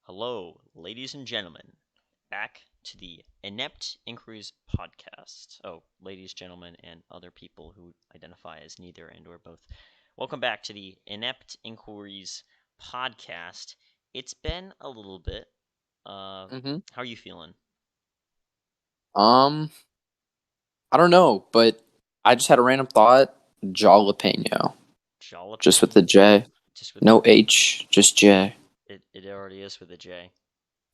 Hello, ladies and gentlemen. Back to the Inept Inquiries podcast. Oh, ladies, gentlemen, and other people who identify as neither and or both. Welcome back to the Inept Inquiries podcast. It's been a little bit. hmm How are you feeling? Um, I don't know, but I just had a random thought. Jalapeno, just with the Jalapeno? J, Just with no H, just J. it already is with a J.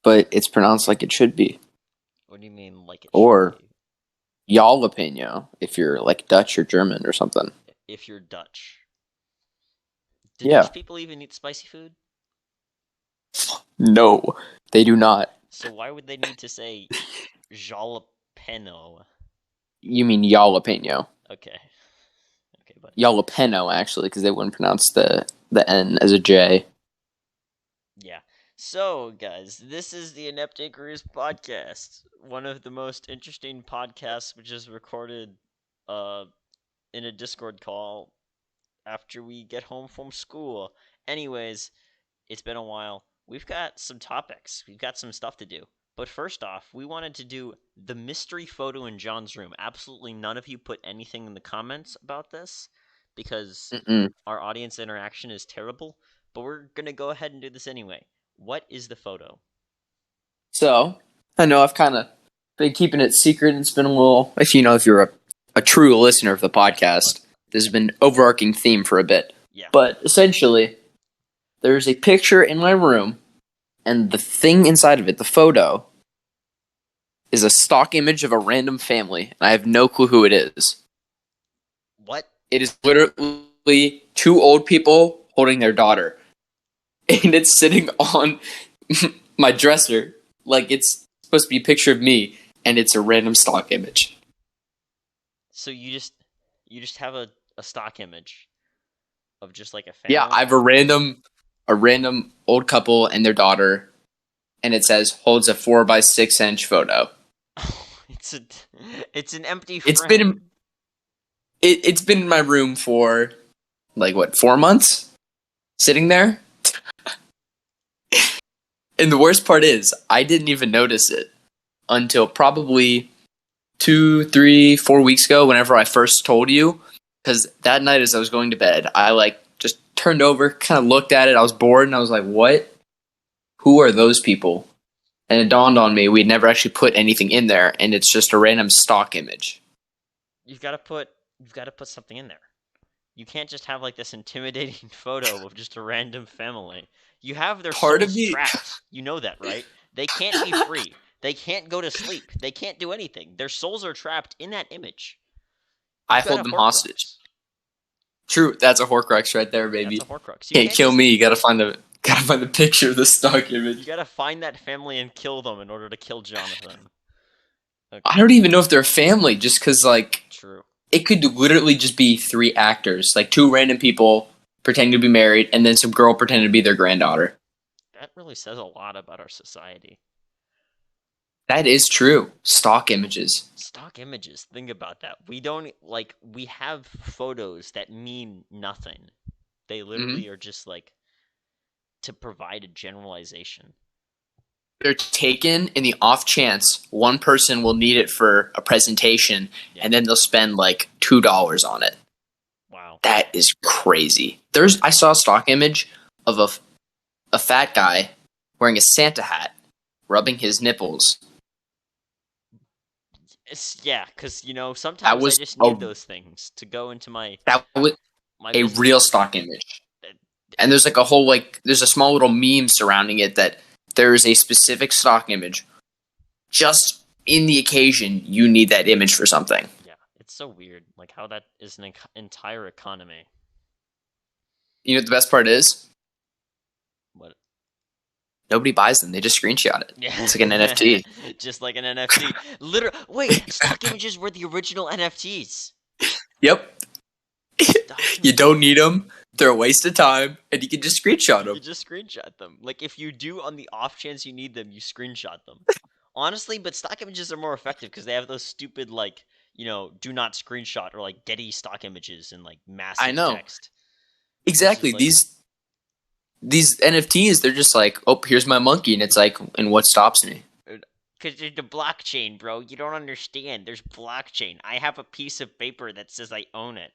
But it's pronounced like it should be, What do you mean like it should or be? jalapeno if you're like Dutch or German or something. If you're Dutch. Do Dutch Yeah, people even eat spicy food? no, they do not. So why would they need to say jalapeno? You mean jalapeno? Okay. Okay, buddy. Jalapeno actually, because they wouldn't pronounce the N as a J. Yeah. So, guys, this is the Inept Inquiries podcast. One of the most interesting podcasts, which is recorded uh, in a Discord call after we get home from school. Anyways, it's been a while. We've got some topics, we've got some stuff to do. But first off, we wanted to do the mystery photo in John's room. Absolutely none of you put anything in the comments about this because Mm-mm. our audience interaction is terrible, but we're going to go ahead and do this anyway. What is the photo? So I know I've kind of been keeping it secret. It's been a little, if you're a true listener of the podcast, there's been an overarching theme for a bit. Yeah. But essentially, there's a picture in my room, and the thing inside of it, the photo, is a stock image of a random family, and I have no clue who it is. What? It is literally two old people holding their daughter, and it's sitting on my dresser like it's supposed to be a picture of me, and it's a random stock image. So you just have a stock image of just like a Yeah, I family? have a random old couple and their daughter, and it says holds a 4 by 6 inch photo. it's a it's an empty It's been frame. it's been in my room for like what 4 months, sitting there. And the worst part is, I didn't even notice it until probably 2, 3, 4 weeks ago. Whenever I first told you, because that night as I was going to bed, I like just turned over, kind of looked at it. I was bored, and I was like, "What? Who are those people?" And it dawned on me we'd never actually put anything in there, and it's just a random stock image. You've got to put something in there. You can't just have like this intimidating photo of just a random family. You have their Part of souls me, trapped. You know that, right? They can't be free. They can't go to sleep. They can't do anything. Their souls are trapped in that image. I You've got a hold them hostage. Horcrux. True, that's a Horcrux right there, That's a baby. Horcrux. You Can't can't kill just me. You gotta find the picture of the stock you image. gotta find that family and kill them in order to kill Jonathan. I Okay, don't even know if they're a family, just because like true. it could literally just be three actors, like two random people pretending to be married, and then some girl pretending to be their granddaughter. That really says a lot about our society. That is true. Stock images. Stock images, think about that. We have photos that mean nothing. They hmm literally are just like to provide a generalization. They're taken in the off chance one person will need it for a presentation, Yeah. and then they'll spend like $2 on it. Wow. That is crazy. I saw a stock image of a fat guy wearing a Santa hat, rubbing his nipples. Yeah, because That sometimes I was just a need those things to go into my that was my a business real card. stock image. Uh, And there's like a whole there's a small little meme surrounding it that there is a specific stock image. Just in the occasion you need that image for something. Yeah, it's so weird, like how that is an entire economy. You know what the best part is? What? Nobody buys them. They just screenshot it. It's like an Yeah, NFT. just like an NFT. Literally, wait, stock images were the original NFTs. Yep. Stock You images. don't need them. They're a waste of time, and you can just screenshot You them. could just screenshot them. Like if you do on the off chance you need them, you screenshot them. Honestly, but stock images are more effective because they have those stupid like do not screenshot or like Getty stock images and like I massive know. text versus Exactly. like These these NFTs, they're just like, oh, here's my monkey, and it's like, and what stops me? Because there's the blockchain, bro. You don't understand. There's blockchain. I have a piece of paper that says I own it.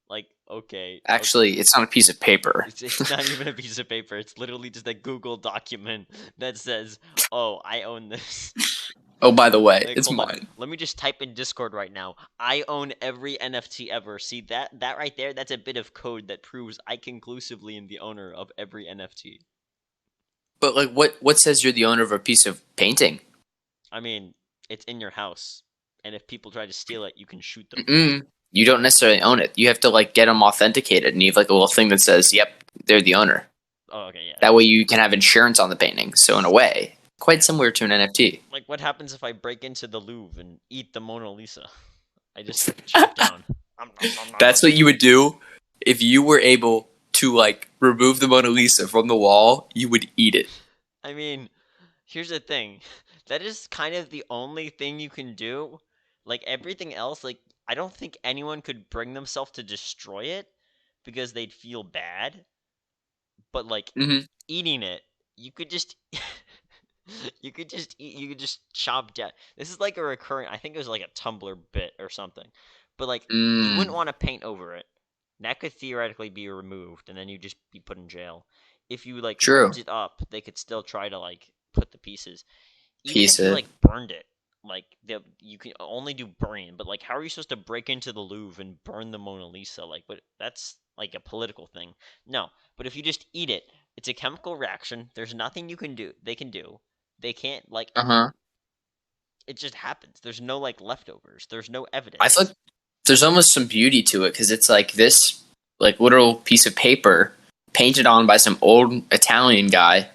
Like, okay, okay. Actually, it's not a piece of paper. It's not even a piece of paper. It's literally just a Google document that says, "Oh, I own this." Oh, by the way, Like, it's hold on. mine. Let me just type in Discord right now. I own every NFT ever. See that right there? That's a bit of code that proves I conclusively am the owner of every NFT. But like, what says you're the owner of a piece of painting? I mean, it's in your house, and if people try to steal it, you can shoot them. Mm-mm. You don't necessarily own it. You have to like get them authenticated, and you have like a little thing that says, "Yep, they're the owner." Oh, okay, yeah. That way, you can have insurance on the painting. So in a way, quite similar to an NFT. Like, what happens if I break into the Louvre and eat the Mona Lisa? I just chop down. That's what you would do if you were able to like remove the Mona Lisa from the wall. You would eat it. I mean, here's the thing. That is kind of the only thing you can do. Like everything else, like I don't think anyone could bring themselves to destroy it because they'd feel bad. But like Mm-hmm. eating it, you could just you could just eat, you could just chop down. This is like a recurring. I think it was like a Tumblr bit or something. But like you wouldn't Mm, want to paint over it. That could theoretically be removed, and then you just be put in jail. If you like true. ripped it up, they could still try to like put the pieces. Even Piece if you it. like burned it, like you can only do burning. But like, how are you supposed to break into the Louvre and burn the Mona Lisa? Like, but that's like a political thing. No, but if you just eat it, it's a chemical reaction. There's nothing you can do. They can do. They can't like. Uh huh. It just happens. There's no like leftovers. There's no I evidence. thought there's almost some beauty to it because it's like this, like literal piece of paper painted on by some old Italian guy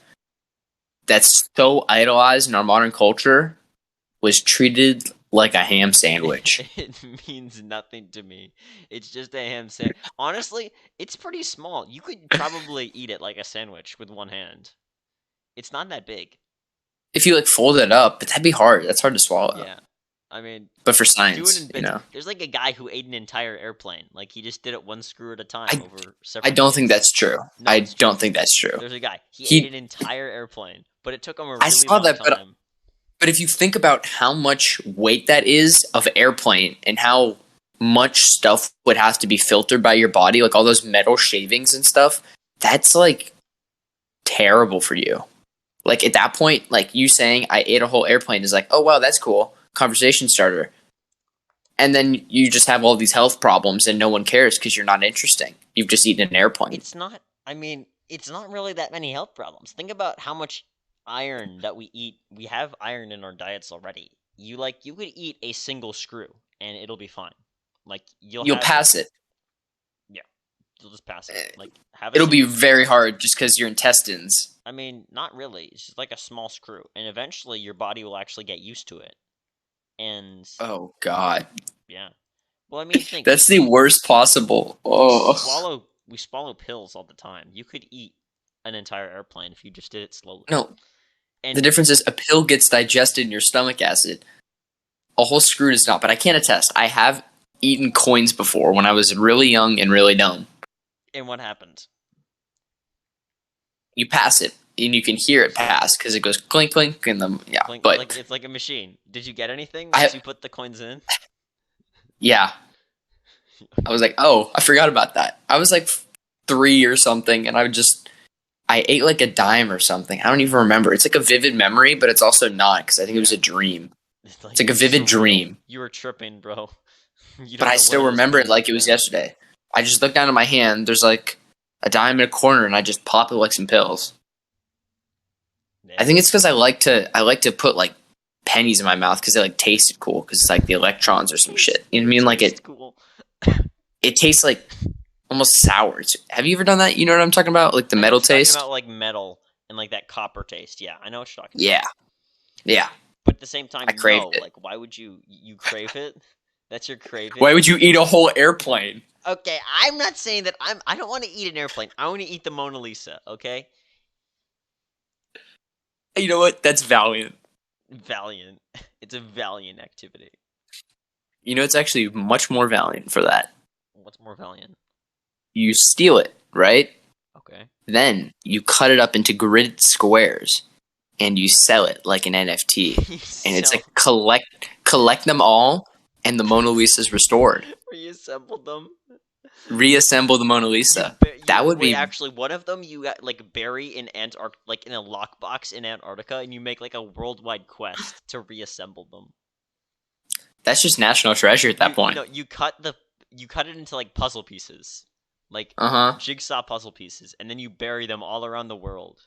that's so idolized in our modern culture was treated like a ham sandwich. It means nothing to me. It's just a ham sandwich. Honestly, it's pretty small. You could probably eat it like a sandwich with one hand. It's not that big. If you like fold it up, but that'd be hard. That's hard to swallow. Yeah. I mean, But for do it science, in you bits. know, There's like a guy who ate an entire airplane. Like he just did it one screw at a time I over I several don't think days. that's true. No, I it's don't true. think that's true. There's a guy. He ate an He, entire airplane, but it took him a I really saw long that, time. but if you think about how much weight that is of airplane and how much stuff would have to be filtered by your body, like all those metal shavings and stuff, that's like terrible for you. Like at that point, like you saying I ate a whole airplane is like, oh wow, that's cool. Conversation starter. And then you just have all these health problems and no one cares because you're not interesting. You've just eaten an airplane. It's not. I mean, it's not really that many health problems. Think about how much iron that we eat. We have iron in our diets already. You could eat a single screw and it'll be fine. Like you'll You'll have pass it. yeah, you'll just pass it. Like have a It'll be single screw. very hard just because your intestines. I mean, not really. It's just like a small screw, and eventually your body will actually get used to it. And Oh god. yeah, well, I mean, think That's the worst possible. Oh. we swallow pills all the time. You could eat an entire airplane if you just did it slowly. No, the And difference is a pill gets digested in your stomach acid. A whole screw does not, but I can attest. I have eaten coins before when I was really young and really dumb. what happened? You pass it, and you can hear it pass because it goes clink clink, and then yeah. Like But it's like a machine. Did you get anything once I you put the coins in? yeah, I was like, oh, I forgot about that. I was like 3 or something, and I ate like a dime or something. I don't even remember. It's like a vivid memory, but it's also not because I think it was a dream. It's like a vivid surreal. dream. You were tripping, bro. You But don't I know where still those remember it coins like have it was been. yesterday. I just looked down at my hand. There's like a dime in a corner, and I just pop it like some pills. I Yeah. think it's because I like to put like pennies in my mouth because they like tasted cool because it's like the electrons or some shit. You know what I mean? Like Tastes it cool. it tastes like almost sour. Have you ever done that? You know what I'm talking about? Like the I know metal what you're talking taste. about, like metal and like that copper taste. Yeah, I know what you're talking about. Yeah, yeah. But at the same I time, no. craved it. Like, why would you crave it? That's your Why craving. would you eat a whole airplane? Okay, I'm not saying that I don't want to eat an airplane. I want to eat the Mona Lisa. Okay, You know what? That's valiant. valiant. It's a valiant activity. You know, it's actually much more valiant for that. What's more valiant? You steal it, right? Okay. Then you cut it up into gridded squares and you sell it like an NFT. You And it's sell like collect them all, and the Mona Lisa is restored. reassemble them. Reassemble the Mona You Lisa. ba- you That would wait. be Actually, one of them you like bury in like in a lockbox in Antarctica, and you make like a worldwide quest to reassemble them. that's just national treasure at that You point. know you cut it into like puzzle pieces, like Uh huh. jigsaw puzzle pieces, and then you bury them all around the world.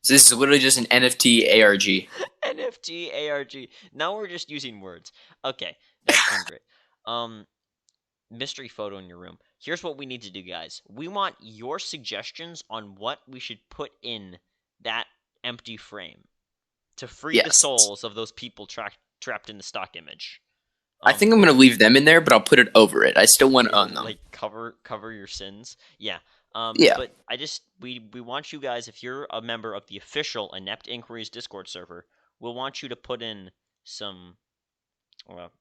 So this is literally just an NFT ARG. NFT ARG. Now we're just using words. Okay, that's been great. Um, Mystery photo in your room. Here's what we need to do, guys. We want your suggestions on what we should put in that empty frame to free the Yes. souls of those people trapped in the stock image. I think I'm gonna leave them in there, but I'll put it over it. I still want to own them. Like cover your sins. Yeah. Yeah. But I just we want you guys, if you're a member of the official Inept Inquiries Discord server, we'll want you to put in some, well,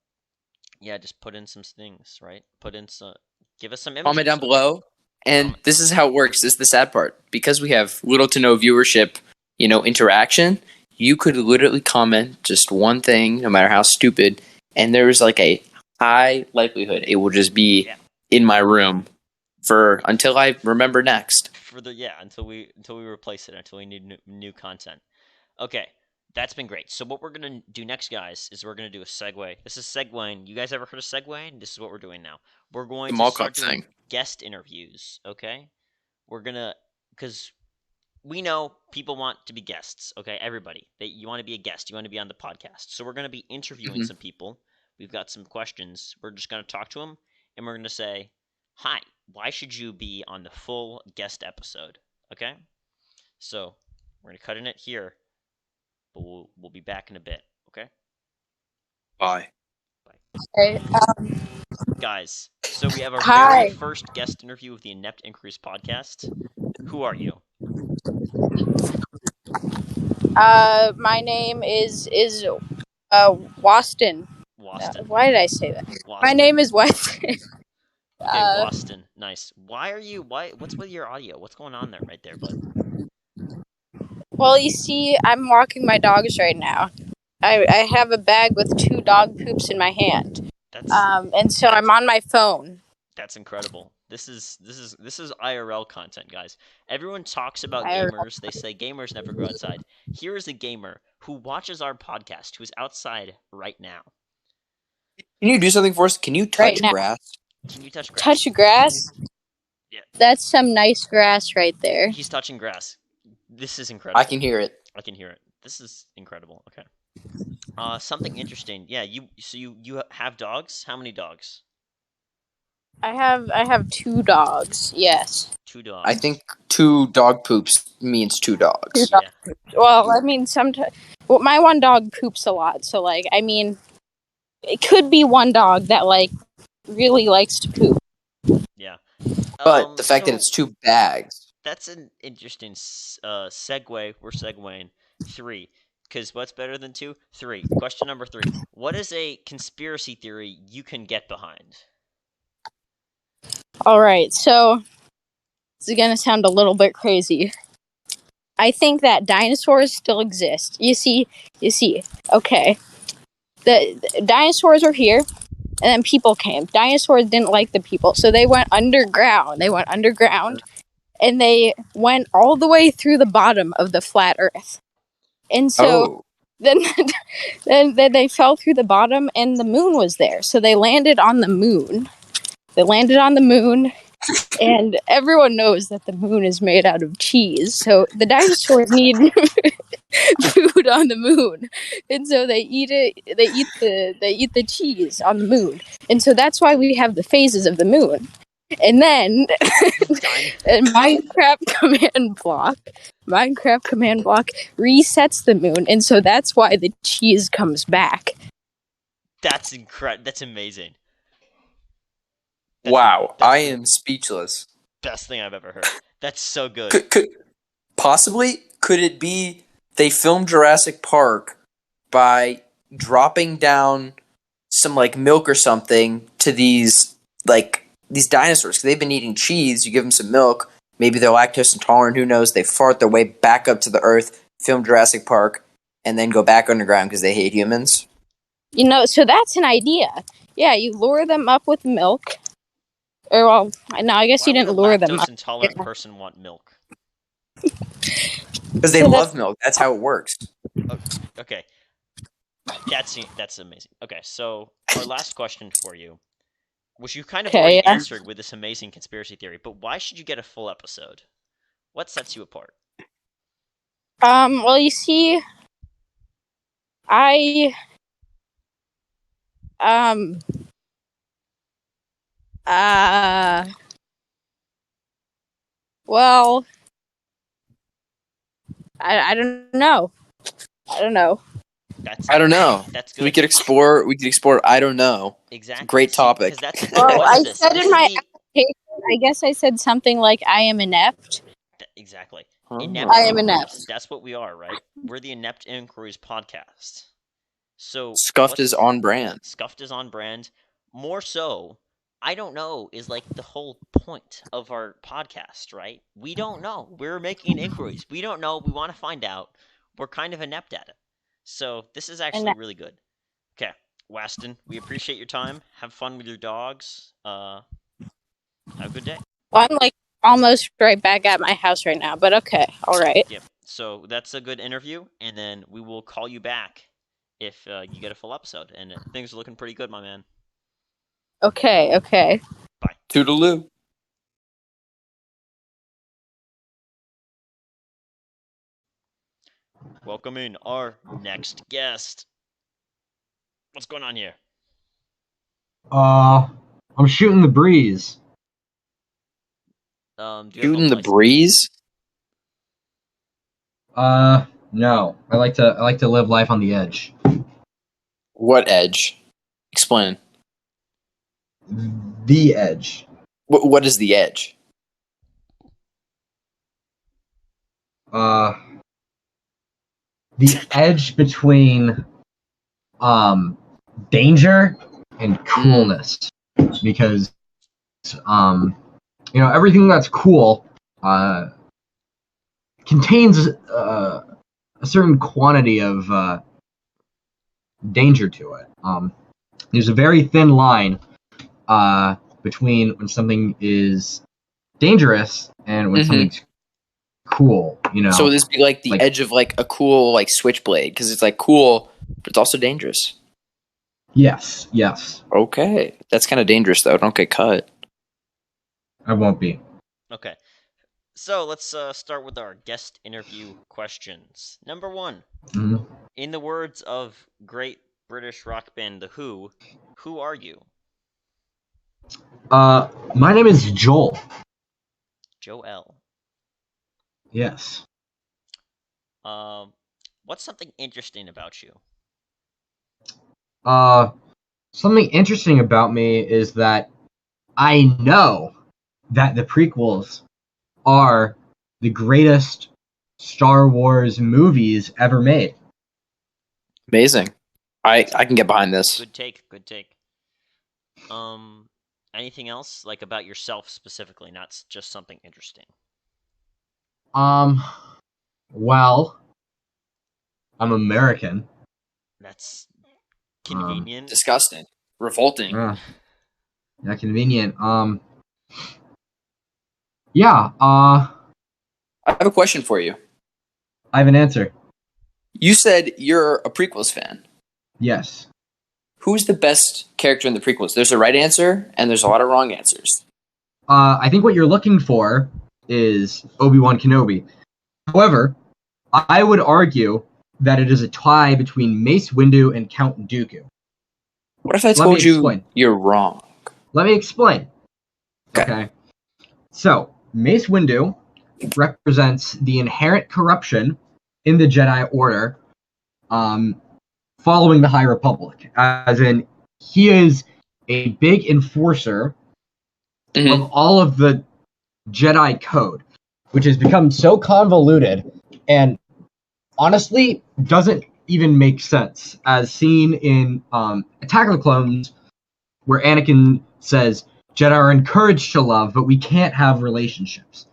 yeah, just put in some things, right? Put in some, give us some Comment images. down below. And Comment. this is how it works. This is the sad part. Because we have little to no viewership, interaction, you could literally comment just one thing, no matter how stupid, and there's like a high likelihood it will just be in my room for until I remember next. For the until we replace it, until we need new content. Okay, that's been great. So what we're gonna do next, guys, is we're gonna do a segue. This is segueing. You guys ever heard of segueing? This is what we're doing now. We're going The to mall start cop doing thing. guest interviews. Okay, we're gonna, because we know people want to be guests. Okay, everybody, you want to be a guest. You want to be on the podcast. So we're gonna be interviewing Mhm. some people. We've got some questions. We're just gonna talk to them, and we're gonna say, "Hi, why should you be on the full guest episode?" Okay, so we're gonna cut in it here, but we'll be back in a bit. Okay, Bye. bye, Okay. guys. So we have our very Hi. first guest interview of the Inept Inquiries podcast. Who are you? My name is Waston. Waston. Why did I say that? My Waston. name is Weston. Okay, Waston. Nice. Why are you? Why? What's with your audio? What's going on there, right there, bud? Well, you see, I'm walking my dogs right now. I have a bag with 2 dog poops in my hand. And so I'm on my phone. That's incredible. This is IRL content, guys. Everyone talks about IRL. gamers. They say gamers never go outside. Here is a gamer who watches our podcast, who is outside right now. Can you do something for us? Can you touch grass? Can you touch grass? Touch grass? Yeah. That's some nice grass right there. He's touching grass. This is incredible. I can hear it. I can hear it. This is incredible. Okay. Something interesting. Yeah, you have dogs? How many dogs? I have 2 dogs. Yes. 2 dogs. I think 2 dog poops means 2 dogs. Yeah. Well, I mean, sometimes. Well, my one dog poops a lot, so like, I mean, it could be one dog that like really likes to poop. Yeah. But the fact that it's 2 bags. That's an interesting segue. We're segueing 3. Because what's better than 2? 3. Question number 3. What is a conspiracy theory you can get behind? All right, so this is going to sound a little bit crazy. I think that dinosaurs still exist. You see, okay. The dinosaurs are here, and then people came. Dinosaurs didn't like the people, so they went underground. And they went all the way through the bottom of the flat Earth. And so then they fell through the bottom, and the moon was there. So they landed on the moon. And everyone knows that the moon is made out of cheese. So the dinosaurs need food on the moon, and so they eat it. They eat the cheese on the moon, and so that's why we have the phases of the moon. And then and Minecraft command block resets the moon, and so that's why the cheese comes back. That's incredible. That's amazing. Wow, I am speechless. Best thing I've ever heard. That's so good. Could it be they filmed Jurassic Park by dropping down some like milk or something to these dinosaurs? Because they've been eating cheese. You give them some milk, Maybe they're lactose intolerant. Who knows? They fart their way back up to the Earth, film Jurassic Park, and then go back underground because they hate humans. So that's an idea. Yeah, you lure them up with milk. Or, well, no, I guess Why you would a didn't lure them lactose up. intolerant person want milk? Because they So love milk. That's how it works. Okay, that's amazing. Okay, so our last question for you, which you kind of Okay, already yeah. answered with this amazing conspiracy theory, but why should you get a full episode? What sets you apart? Well, you see, I, um, well, I don't know. I don't know. That's I don't know. that's We good. could explore. We could explore. I don't know. Exactly. Great See, topic. because that's Well, what I is this? said This in is my the application, I guess I said something like, I am inept. exactly Oh. inept I am inquiries. inept. That's what we are, right? We're the inept inquiries podcast. So Scuffed what's is on brand. scuffed is on brand. More so, I don't know is like the whole point of our podcast, right? We don't know. We're making inquiries. We don't know. We want to find out. We're kind of inept at it. So this is actually Inept. really good. Okay, Waston, we appreciate your time. Have fun with your dogs. Have a good day. Well, I'm like almost right back at my house right now, but okay, all right. Yep. So that's a good interview, and then we will call you back if you get a full episode. And things are looking pretty good, my man. Okay, okay. Bye. Toodaloo. Welcoming our next guest. What's going on here? I'm shooting the breeze. Do you have a Shooting the license? breeze. No. I like to live life on the edge. What edge? Explain. The edge. What is the edge? Uh, the edge between danger and coolness. Because everything that's cool contains a certain quantity of danger to it. There's a very thin line between when something is dangerous and when something's cool. So would this be like the Like- edge of like a cool like switchblade because it's like cool, but it's also dangerous. Yes. Okay, that's kind of dangerous though. Don't get cut. I won't be. Okay. So let's start with our guest interview questions. Number 1. Mhm. In the words of great British rock band The Who are you? My name is Joel. Joel. Yes. What's something interesting about you? Something interesting about me is that I know that the prequels are the greatest Star Wars movies ever made. Amazing. I can get behind this. Good take. Good take. Anything else like about yourself specifically, not just something interesting? Well, I'm American. That's convenient. Disgusting. Revolting. Yeah, convenient. Yeah, I have a question for you. I have an answer. You said you're a prequels fan. Yes. Who's the best character in the prequels? There's a right answer, and there's a lot of wrong answers. I think what you're looking for is Obi-Wan Kenobi. However, I would argue that it is a tie between Mace Windu and Count Dooku. What if I Let me told you explain. you're wrong? Let me explain. Okay. So, Mace Windu represents the inherent corruption in the Jedi Order following the High Republic. As in, he is a big enforcer Mhm. of all of the Jedi code, which has become so convoluted and honestly doesn't even make sense, as seen in Attack of the Clones, where Anakin says, Jedi are encouraged to love, but we can't have relationships.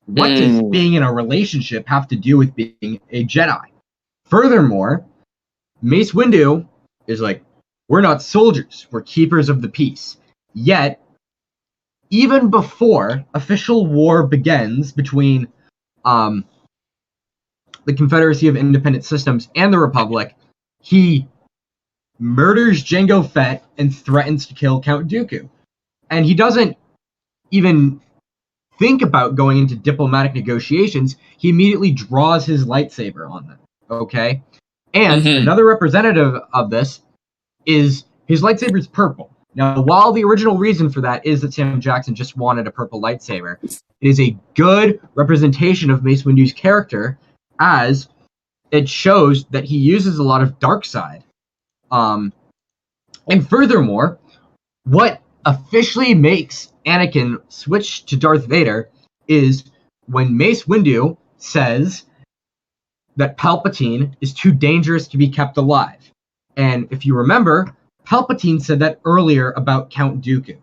What does being in a relationship have to do with being a Jedi? Furthermore, Mace Windu is like, we're not soldiers, we're keepers of the peace. Yet, even before official war begins between the Confederacy of Independent Systems and the Republic, he murders Jango Fett and threatens to kill Count Dooku. And he doesn't even think about going into diplomatic negotiations. He immediately draws his lightsaber on them. Okay? And another representative of this is his lightsaber is purple. Now, while the original reason for that is that Samuel Jackson just wanted a purple lightsaber, it is a good representation of Mace Windu's character, as it shows that he uses a lot of dark side. And furthermore, what officially makes Anakin switch to Darth Vader is when Mace Windu says that Palpatine is too dangerous to be kept alive. And if you remember, Palpatine said that earlier about Count Dooku.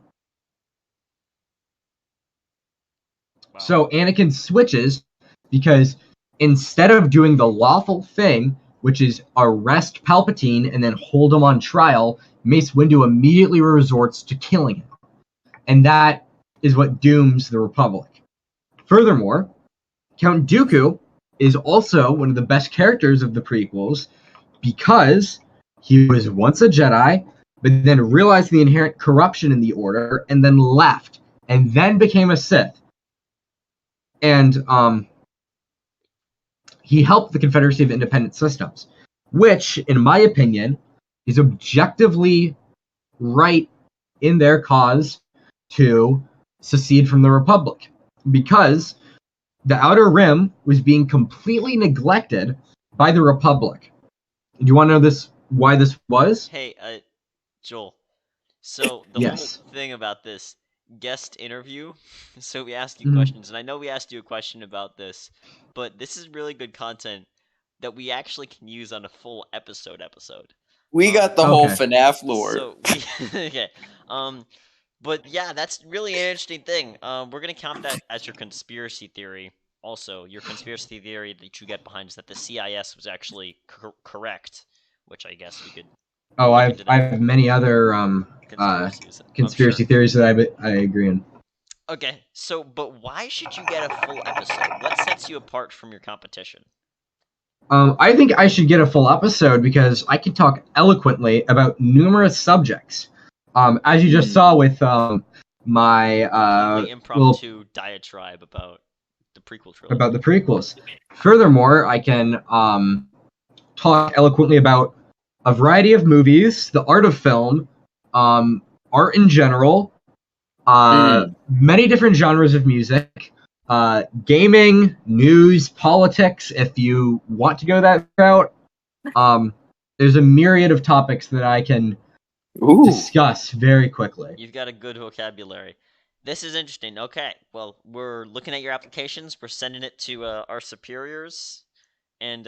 Wow. So Anakin switches because instead of doing the lawful thing, which is arrest Palpatine and then hold him on trial, Mace Windu immediately resorts to killing him. And that is what dooms the Republic. Furthermore, Count Dooku is also one of the best characters of the prequels because he was once a Jedi, but then realized the inherent corruption in the Order and then left, and then became a Sith. And he helped the Confederacy of Independent Systems, which, in my opinion, is objectively right in their cause to secede from the Republic, because the Outer Rim was being completely neglected by the Republic. Do you want to know why this was? Hey, Joel. So the whole thing about this guest interview, so we ask you questions, and I know we asked you a question about this, but this is really good content that we actually can use on a full episode. We got the whole FNAF lore. So we okay. But yeah, that's really an interesting thing. We're gonna count that as your conspiracy theory. Also, your conspiracy theory that you get behind is that the CIS was actually correct, which I guess we could. Oh, I have many other conspiracy theories that I agree on. Okay, so but why should you get a full episode? What sets you apart from your competition? I think I should get a full episode because I can talk eloquently about numerous subjects. As you just saw with my impromptu diatribe about the prequel trilogy. About the prequels. Furthermore, I can talk eloquently about a variety of movies, the art of film, art in general, many different genres of music, gaming, news, politics, if you want to go that route. There's a myriad of topics that I can discuss very quickly. You've got a good vocabulary. This is interesting. Okay, well, we're looking at your applications. We're sending it to our superiors, and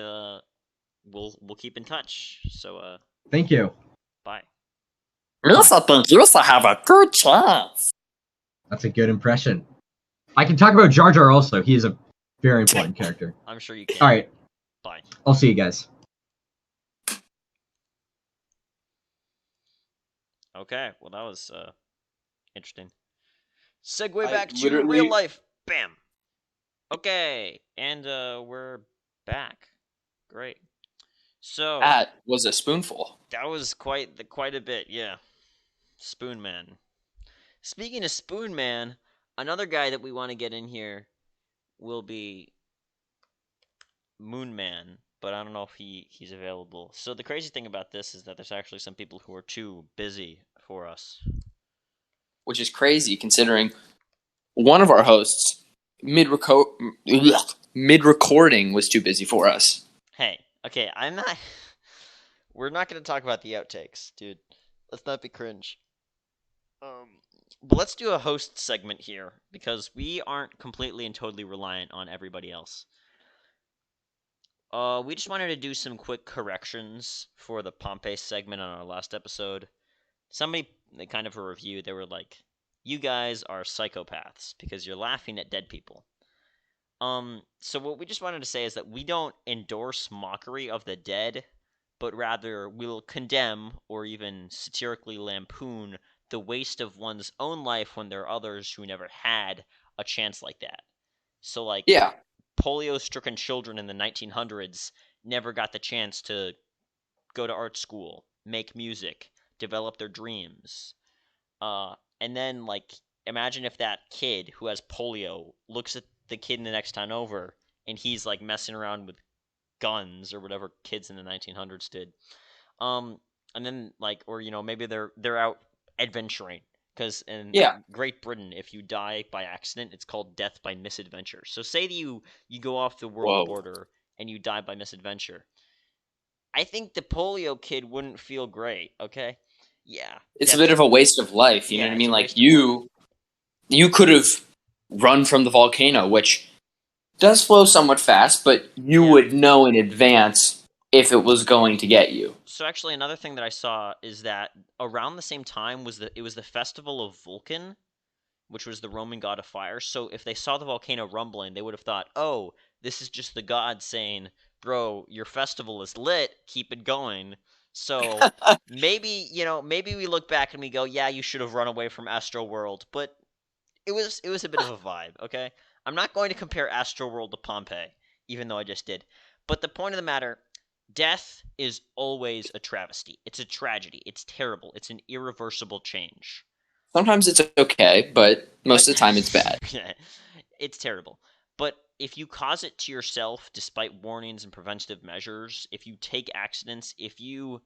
we'll keep in touch. So thank you. Bye. We also think you also have a good chance. That's a good impression. I can talk about Jar Jar also. He is a very important character. I'm sure you can. All right. Bye. I'll see you guys. Okay, well that was interesting. Segue back to real life. Bam. Okay, and we're back. Great. So that was a spoonful. That was quite a bit, yeah. Spoon Man. Speaking of Spoon Man, another guy that we want to get in here will be Moon Man, but I don't know if he's available. So the crazy thing about this is that there's actually some people who are too busy for us. Which is crazy considering one of our hosts mid-recording was too busy for us. Hey, okay, we're not going to talk about the outtakes, dude. Let's not be cringe. But let's do a host segment here, because we aren't completely and totally reliant on everybody else. We just wanted to do some quick corrections for the Pompey segment on our last episode. Somebody, kind of a review, they were like, you guys are psychopaths because you're laughing at dead people. So what we just wanted to say is that we don't endorse mockery of the dead, but rather we'll condemn or even satirically lampoon the waste of one's own life when there are others who never had a chance like that. So, like, Yeah. polio-stricken children in the 1900s never got the chance to go to art school, make music, develop their dreams. And then, like, imagine if that kid who has polio looks at the kid in the next town over and he's like messing around with guns or whatever kids in the 1900s did. Um, and then like, or maybe they're out adventuring because in Yeah. Great Britain, if you die by accident, it's called death by misadventure. So say that you go off the world Whoa. border and you die by misadventure. I think the polio kid wouldn't feel great. Okay, yeah, It's a death. bit of a waste of life. You know what Yeah, I it's mean? a Like waste of life. you could have run from the volcano, which does flow somewhat fast, but you Yeah. would know in advance if it was going to get you. So actually, another thing that I saw is that around the same time it was the festival of Vulcan, which was the Roman god of fire. So if they saw the volcano rumbling, they would have thought, "Oh, this is just the god saying, bro, your festival is lit. Keep it going." So maybe maybe we look back and we go, "Yeah, you should have run away from Astro World," but it was a bit of a vibe. Okay, I'm not going to compare Astro World to Pompeii, even though I just did. But the point of the matter, death is always a travesty. It's a tragedy. It's terrible. It's an irreversible change. Sometimes it's okay, but But most of the time it's bad. it's terrible. But if you cause it to yourself despite warnings and preventative measures, if you take accidents, if you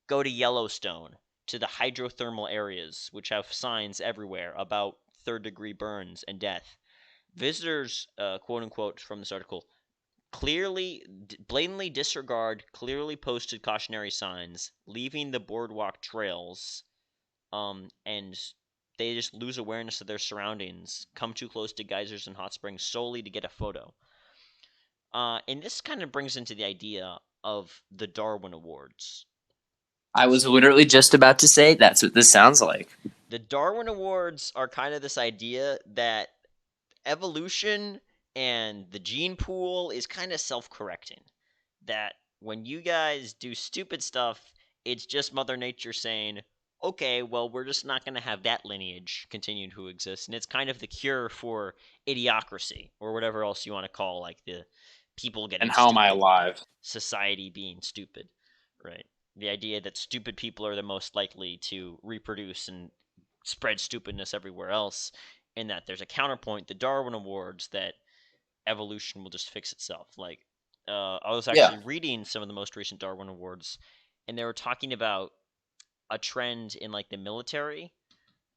go to Yellowstone, to the hydrothermal areas, which have signs everywhere about third-degree burns and death, visitors, quote unquote, from this article, blatantly disregard clearly posted cautionary signs, leaving the boardwalk trails, and they just lose awareness of their surroundings, come too close to geysers and hot springs solely to get a photo. And this kind of brings into the idea of the Darwin Awards. I was literally just about to say that's what this sounds like. The Darwin Awards are kind of this idea that evolution and the gene pool is kind of self-correcting. That when you guys do stupid stuff, it's just Mother Nature saying, okay, well, we're just not going to have that lineage continue to exist. And it's kind of the cure for idiocracy, or whatever else you want to call, like, the people And getting how am I stupid, alive? society being stupid, right? The idea that stupid people are the most likely to reproduce and spread stupidness everywhere else, and that there's a counterpoint, the Darwin Awards, that evolution will just fix itself. Like, I was Yeah. actually reading some of the most recent Darwin Awards, and they were talking about a trend in like the military.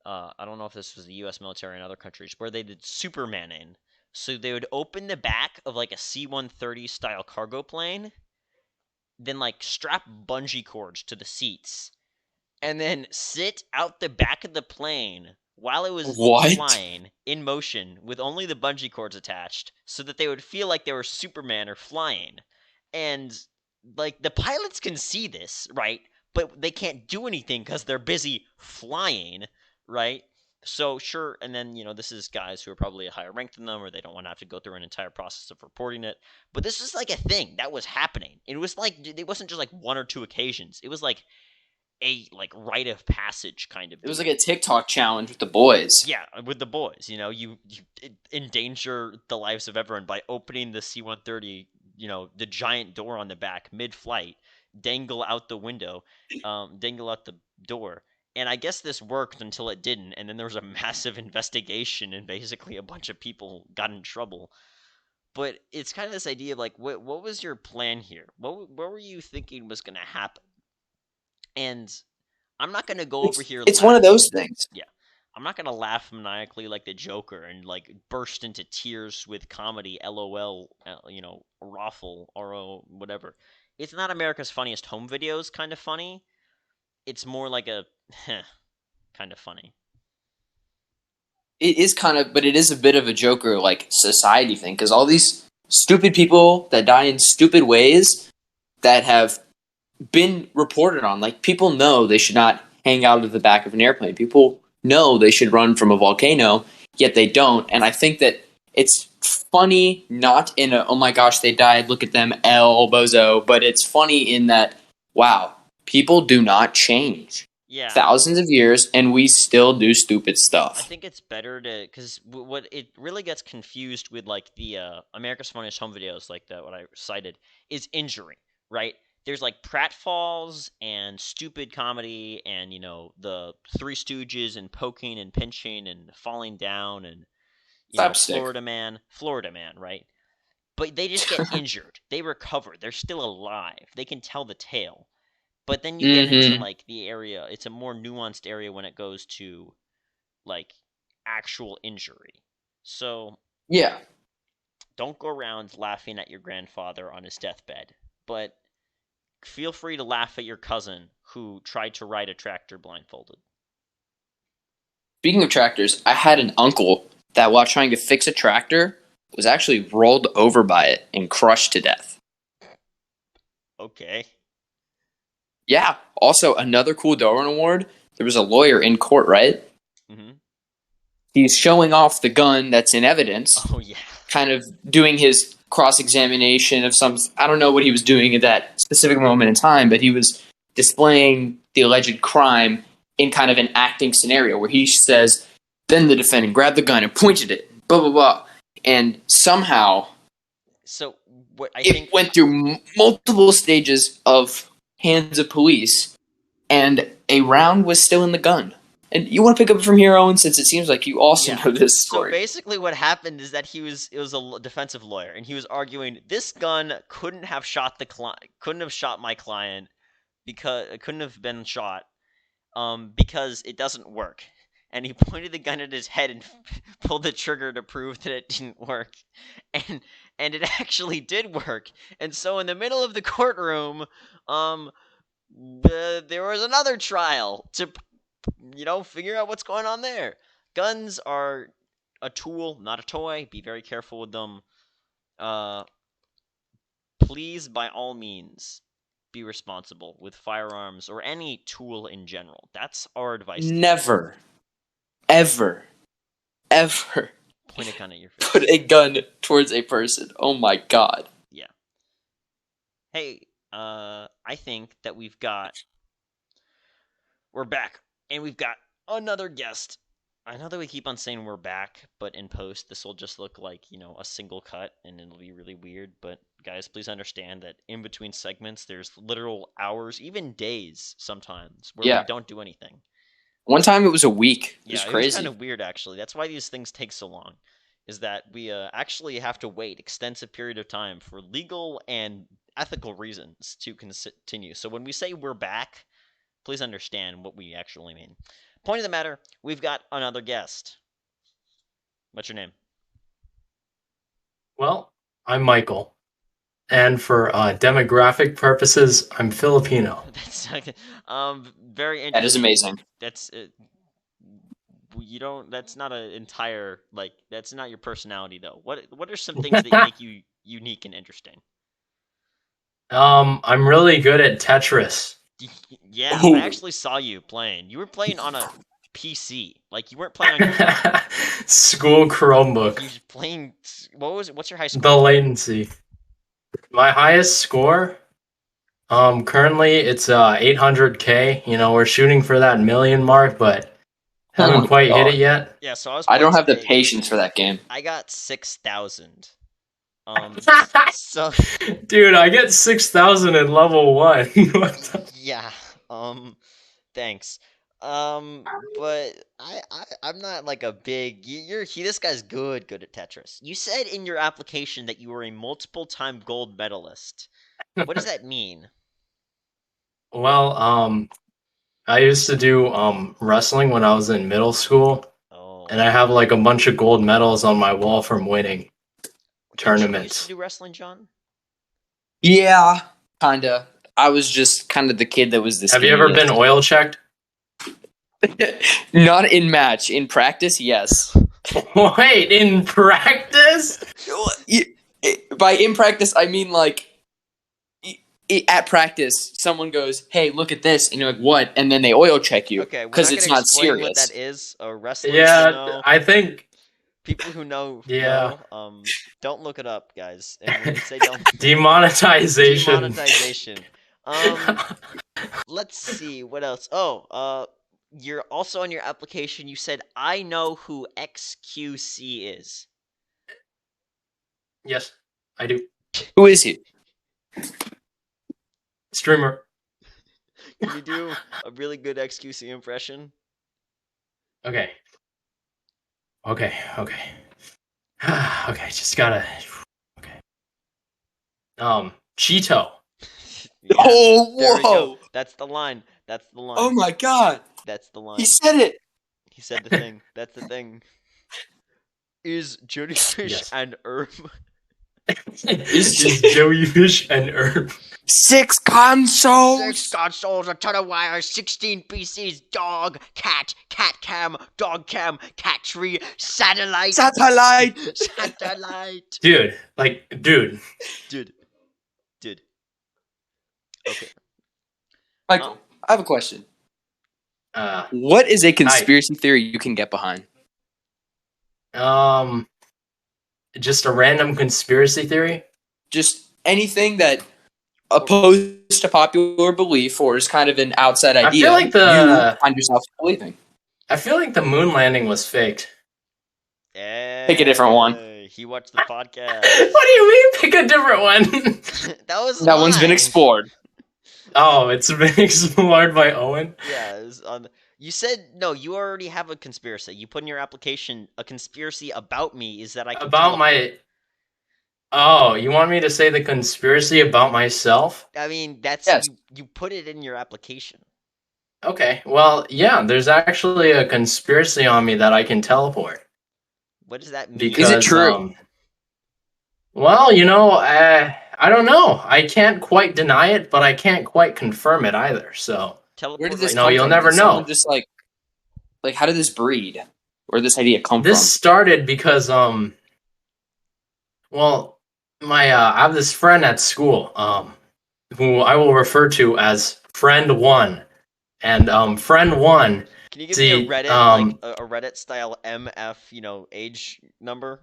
I don't know if this was the U.S. military in other countries where they did Supermaning. So they would open the back of like a C-130 style cargo plane, then like strap bungee cords to the seats, and then sit out the back of the plane while it was What? flying in motion with only the bungee cords attached so that they would feel like they were Superman or flying. And like the pilots can see this, right? But they can't do anything because they're busy flying, right? So sure, and then this is guys who are probably a higher rank than them, or they don't want to have to go through an entire process of reporting it. But this is like a thing that was happening. It was like it wasn't just like one or two occasions. It was like a like rite of passage kind of It was deal. like a TikTok challenge with the boys. Yeah, with the boys, you endanger the lives of everyone by opening the C-130, the giant door on the back mid-flight, dangle out the window, dangle out the door. And I guess this worked until it didn't, and then there was a massive investigation, and basically a bunch of people got in trouble. But it's kind of this idea of like, what was your plan here? What were you thinking was going to happen? And I'm not going to go over here It's one of those laughing. things. Yeah. I'm not going to laugh maniacally like the Joker and like burst into tears with comedy, LOL, raffle, RO, whatever. It's not America's Funniest Home Videos kind of funny. It's more like a kind of funny. It is kind of, but it is a bit of a Joker like society thing because all these stupid people that die in stupid ways that have been reported on. Like people know they should not hang out at the back of an airplane. People know they should run from a volcano, yet they don't. And I think that it's funny, not in a, oh my gosh, they died, look at them, bozo, but it's funny in that, wow, people do not change. Yeah, Thousands of years, and we still do stupid I stuff. think it's better to because what it really gets confused with like the America's Funniest Home Videos, like what I cited, is injury, right? There's like pratfalls and stupid comedy, and the Three Stooges and poking and pinching and falling down, and Slapstick. Florida Man, right? But they just get injured. They recover. They're still alive. They can tell the tale. But then you get into Mm-hmm. like the area. It's a more nuanced area when it goes to like actual injury. So Yeah. don't go around laughing at your grandfather on his deathbed, but feel free to laugh at your cousin who tried to ride a tractor blindfolded. Speaking of tractors, I had an uncle that, while trying to fix a tractor, was actually rolled over by it and crushed to death. Okay. Yeah. Also, another cool Darwin Award. There was a lawyer in court, right? Mm-hmm. He's showing off the gun that's in evidence, Oh yeah. kind of doing his cross-examination of some. I don't know what he was doing at that specific moment in time, but he was displaying the alleged crime in kind of an acting scenario where he says, then the defendant grabbed the gun and pointed it, blah, blah, blah. And somehow So what I it think went through multiple stages of hands of police, and a round was still in the gun. And you want to pick up from here, Owen, since it seems like you also yeah. know this So story. basically what happened is that it was a defensive lawyer and he was arguing this gun couldn't have shot my client because it couldn't have been shot because it doesn't work. And he pointed the gun at his head and pulled the trigger to prove that it didn't work. And it actually did work. And so in the middle of the courtroom, there was another trial to figure out what's going on there. Guns are a tool, not a toy. Be very careful with them. Uh, please, by all means, be responsible with firearms or any tool in general. That's our advice to you. Never, ever, ever Point a gun at your face. put a gun towards a person. Oh my god. Yeah. Hey, I think that we're back, and we've got another guest. I know that we keep on saying we're back, but in post, this will just look like, a single cut, and it'll be really weird. But guys, please understand that in between segments, there's literal hours, even days sometimes, where we Yeah. don't do anything. One time it was a week. It was Yeah, it was crazy. kind of weird, actually. That's why these things take so long, is that we actually have to wait extensive period of time for legal and ethical reasons to continue. So when we say we're back, please understand what we actually mean. Point of the matter, we've got another guest. What's your name? Well, I'm Michael, and for demographic purposes, I'm Filipino. That's very interesting. That is amazing. That's you don't. That's not an entire That's not your personality though. What are some things that make you unique and interesting? I'm really good at Tetris. Yeah, Ooh. I actually saw you playing. You were playing on a PC. Like you weren't playing on your phone. School Chromebook. You playing. What's your high score? The latency. My highest score. Currently it's 800K. We're shooting for that million mark, but haven't quite hit it yet. Yeah, so I don't have the today. patience for that game. I got 6,000. So Dude, I get 6,000 in level 1. What the? yeah. Thanks. But I'm not like a big. This guy's good at Tetris. You said in your application that you were a multiple-time gold medalist. What does that mean? Well, I used to do wrestling when I was in middle school, Oh. and I have like a bunch of gold medals on my wall from winning Didn't you tournaments. used to do wrestling, John? Yeah, kinda. I was just kind of the kid that was the Have you ever been skinniest. oil checked? Not in match. In practice, yes. Wait, in practice? By in practice, I mean like at practice, someone goes, "Hey, look at this," and you're like, "What?" And then they oil check you Okay, because it's not explain serious. what that is. A wrestler. Yeah, I think People who know Yeah. don't look it up, guys. And when we say don't, Demonetization. demonetization. Let's see what else. You're also on your application. You said I know who XQC is. Yes, I do. Who is he? Streamer. Can you do a really good XQC impression? Okay. Okay. Okay, just gotta. Okay. Cheeto. Yeah, Oh, there we go. whoa! That's the line. That's the line. Oh my God! That's the line. He said it. He said the thing. That's the thing. Is jellyfish Yes. an herb? Is jellyfish an herb? 6 consoles. 6 consoles, a ton of wires, 16 PCs, dog, cat, cat cam, dog cam, cat tree, satellite. Satellite. Satellite. Dude. Dude. Okay. Michael, I have a question. Uh, What is a conspiracy theory you can get behind? just a random conspiracy theory. Just anything that opposed to popular belief or is kind of an outside I idea feel like you find yourself believing. I feel like the moon landing was faked. Pick a different one. He watched the podcast. What do you mean? Pick a different one. That one's been mine. explored. Oh, it's been explored by Owen. Yeah, it was on. You said no. You already have a conspiracy. You put in your application a conspiracy about me. Is that I can About my. Oh, you want me to say the conspiracy about myself? I mean, that's Yes. you put it in your application. Okay, well, yeah, there's actually a conspiracy on me that I can teleport. What does that mean? Because, Is it true? Well, I don't know. I can't quite deny it, but I can't quite confirm it either. So, Teleport Where did this right No, come now. you'll from? never Did someone know. just like how did this breed? Where did this idea come this from? started because, well, I have this friend at school, who I will refer to as Friend One, and Friend One. Can you give See, me a Reddit like a Reddit style MF, age number,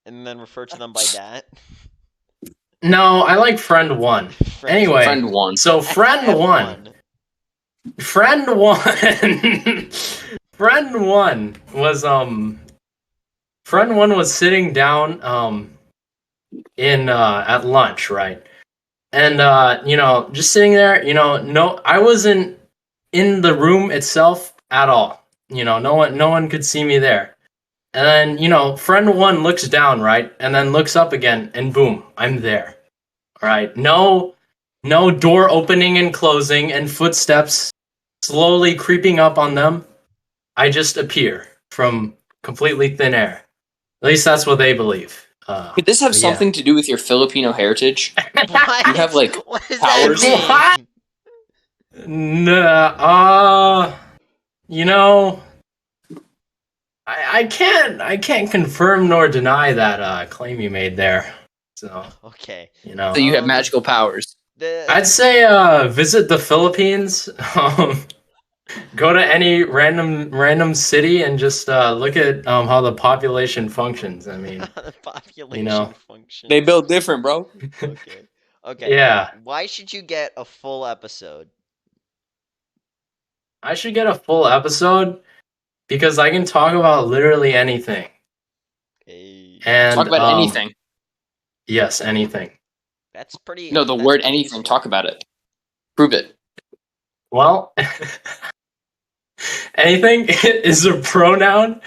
and then refer to them by that? No, I like Friend One. Anyway, Friend one. so Friend F1. One. Friend One. Friend One was Friend One was sitting down in at lunch, right? And just sitting there, no, I wasn't in the room itself at all. No one could see me there. And then, Friend One looks down, right? And then looks up again, and boom, I'm there. All right. No door opening and closing and footsteps slowly creeping up on them. I just appear from completely thin air. At least that's what they believe. Could this have but something to do with your Filipino heritage? What? You have, like, what does powers? that mean? Nah, I can't confirm nor deny that claim you made there. So, Okay. So you have magical powers. I'd say visit the Philippines. Go to any random city and just look at how the population functions. I mean, the population function. They build different, bro. Okay. Okay. yeah, Why should you get a full episode? I should get a full episode because I can talk about literally anything. And Talk about anything. Yes, anything. That's pretty. No, the that's word pretty anything. useful. Talk about it. Prove it. Well, anything is a pronoun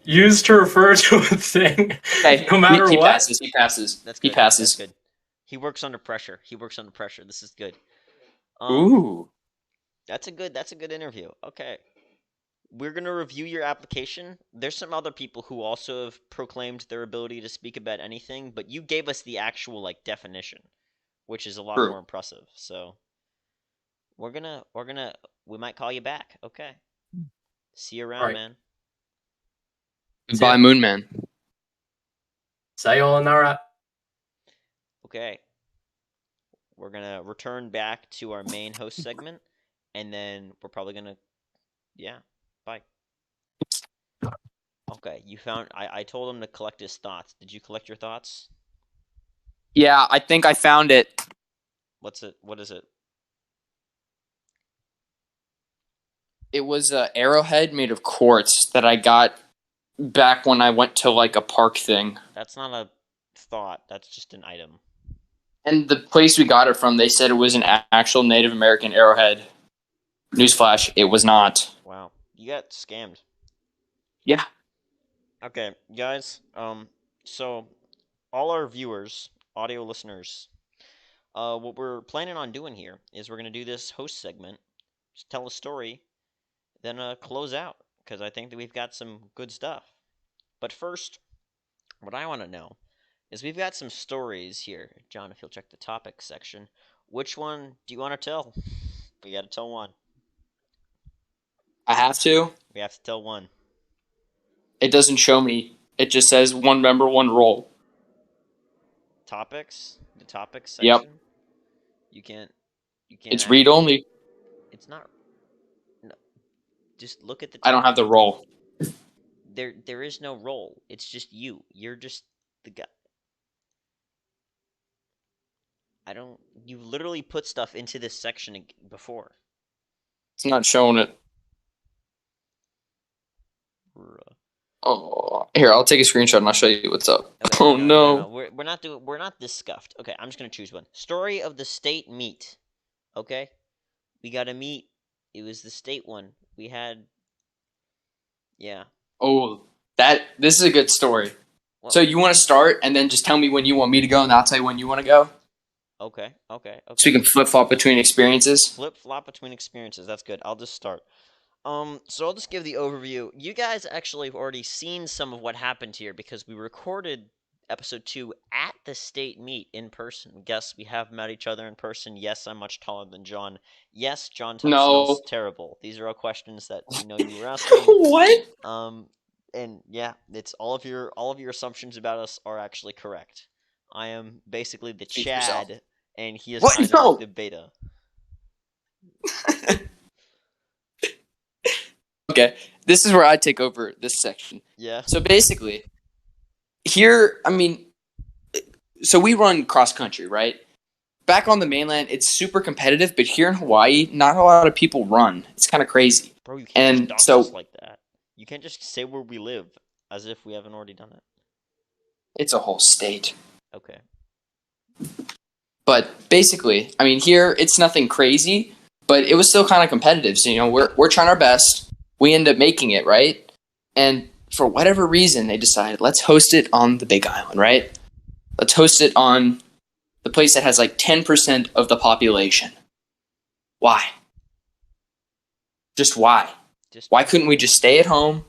used to refer to a thing, Okay, no matter he what. passes. He passes. That's He good. passes. That's good. He works under pressure. This is good. Ooh. That's a good interview. Okay. We're going to review your application. There's some other people who also have proclaimed their ability to speak about anything, but you gave us the actual definition, which is a lot True. more impressive. So we might call you back. Okay. See you around, Alright. man. Bye, Moon Man. Sayonara. Okay. We're going to return back to our main host segment, and then we're probably going to, yeah, bye. Okay, you found. I told him to collect his thoughts. Did you collect your thoughts? Yeah, I think I found it. What's it? What is it? It was a arrowhead made of quartz that I got back when I went to like a park thing. That's not a thought. That's just an item. And the place we got it from, they said it was an actual Native American arrowhead. Newsflash, it was not. Wow, you got scammed. Yeah. Okay, guys. So all our viewers, audio listeners, what we're planning on doing here is we're gonna do this host segment, just tell a story, then close out because I think that we've got some good stuff. But first, what I want to know is we've got some stories here. John, if you'll check the topic section, which one do you want to tell? We got to tell one. I have to. We have to tell one. It doesn't show me. It just says one member, one role. Topics? The topics Yep. section? You can't. It's read only. It's not. No, just look at the. I don't have the role. There is no role. It's just you. You're just the guy. I don't. You literally put stuff into this section before. It's not showing it. Bruh. Oh, here, I'll take a screenshot and I'll show you what's up. Okay, Oh no. no. We're not this scuffed. Okay, I'm just gonna choose one. Story of the state meet. Okay, we got a meet. It was the state one. We had. Yeah. Oh, this is a good story. Well, So you want to start and then just tell me when you want me to go and I'll tell you when you want to go? okay. So we can flip flop between experiences. Flip flop between experiences. That's good. I'll just start. So I'll just give the overview. You guys actually have already seen some of what happened here because we recorded episode 2 at the state meet in person. Yes, we have met each other in person. Yes, I'm much taller than John. Yes, John smells No. terrible. These are all questions that we know you were asking. What? And yeah, it's all of your assumptions about us are actually correct. I am basically the Speak for yourself. Chad, and he is What? kind of No. like the beta. Okay, this is where I take over this section. Yeah. So basically, here, so we run cross country, right? Back on the mainland, it's super competitive, but here in Hawaii, not a lot of people run. It's kind of crazy. Bro, you can't And just dox so us like that. You can't just say where we live as if we haven't already done it. it's a whole state. Okay. But basically, here it's nothing crazy, but it was still kind of competitive. So, we're trying our best. We end up making it, right? And for whatever reason, they decided, let's host it on the Big Island, right? Let's host it on the place that has like 10% of the population. Why? Just why? Why couldn't we just stay at home,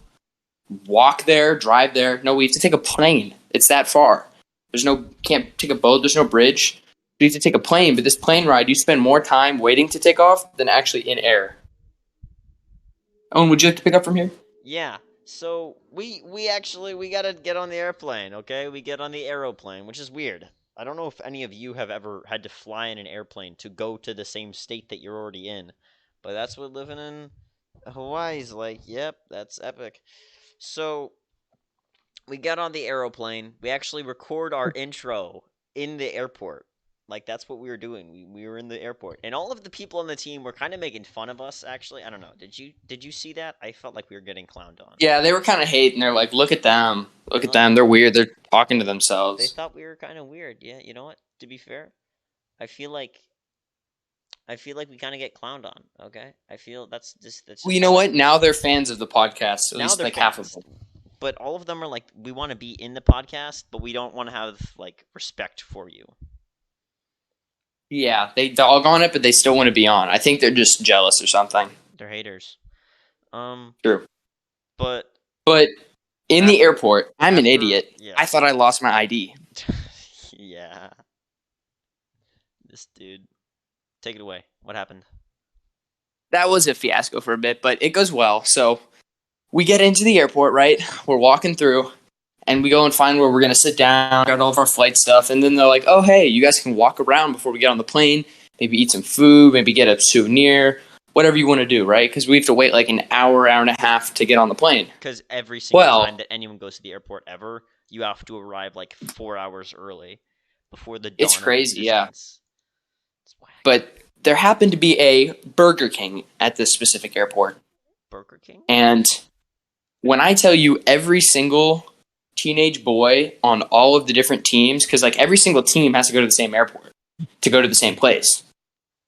walk there, drive there? No, we have to take a plane. It's that far. Can't take a boat. There's no bridge. You have to take a plane, but this plane ride, you spend more time waiting to take off than actually in air. Owen, would you like to pick up from here? Yeah. So we gotta get on the airplane, okay? We get on the aeroplane, which is weird. I don't know if any of you have ever had to fly in an airplane to go to the same state that you're already in, but that's what living in Hawaii's like. Yep, that's epic. So we got on the aeroplane. We actually record our intro in the airport. Like that's what we were doing. We were in the airport, and all of the people on the team were kind of making fun of us. Actually, I don't know. Did you see that? I felt like we were getting clowned on. Yeah, they were kind of hating. They're like, look at them. Look at them. They're weird. They're talking to They themselves. thought we were kind of weird. Yeah, you know what? To be fair, I feel like we kind of get clowned on. Okay, I feel that's just Well, you know what? Now they're fans of the podcast. At now least they're like fans. half of them. But all of them are like, we want to be in the podcast, but we don't want to have like respect for you. Yeah, they dog on it, but they still want to be on. I think they're just jealous or something. They're haters. True. But in the airport, I'm an idiot. Yeah. I thought I lost my ID. Yeah. This dude. Take it away. What happened? That was a fiasco for a bit, but it goes well. So we get into the airport, right? We're walking through, and we go and find where we're going to sit down, got all of our flight stuff, and then they're like, oh, hey, you guys can walk around before we get on the plane, maybe eat some food, maybe get a souvenir, whatever you want to do, right? Because we have to wait like an hour, hour and a half to get on the plane. Because every single time Well, that anyone goes to the airport ever, you have to arrive like 4 hours early before the it's dawn of crazy, yeah. existence. It's whack. But there happened to be a Burger King at this specific airport. Burger King? And when I tell you every single teenage boy on all of the different teams, because like every single team has to go to the same airport to go to the same place.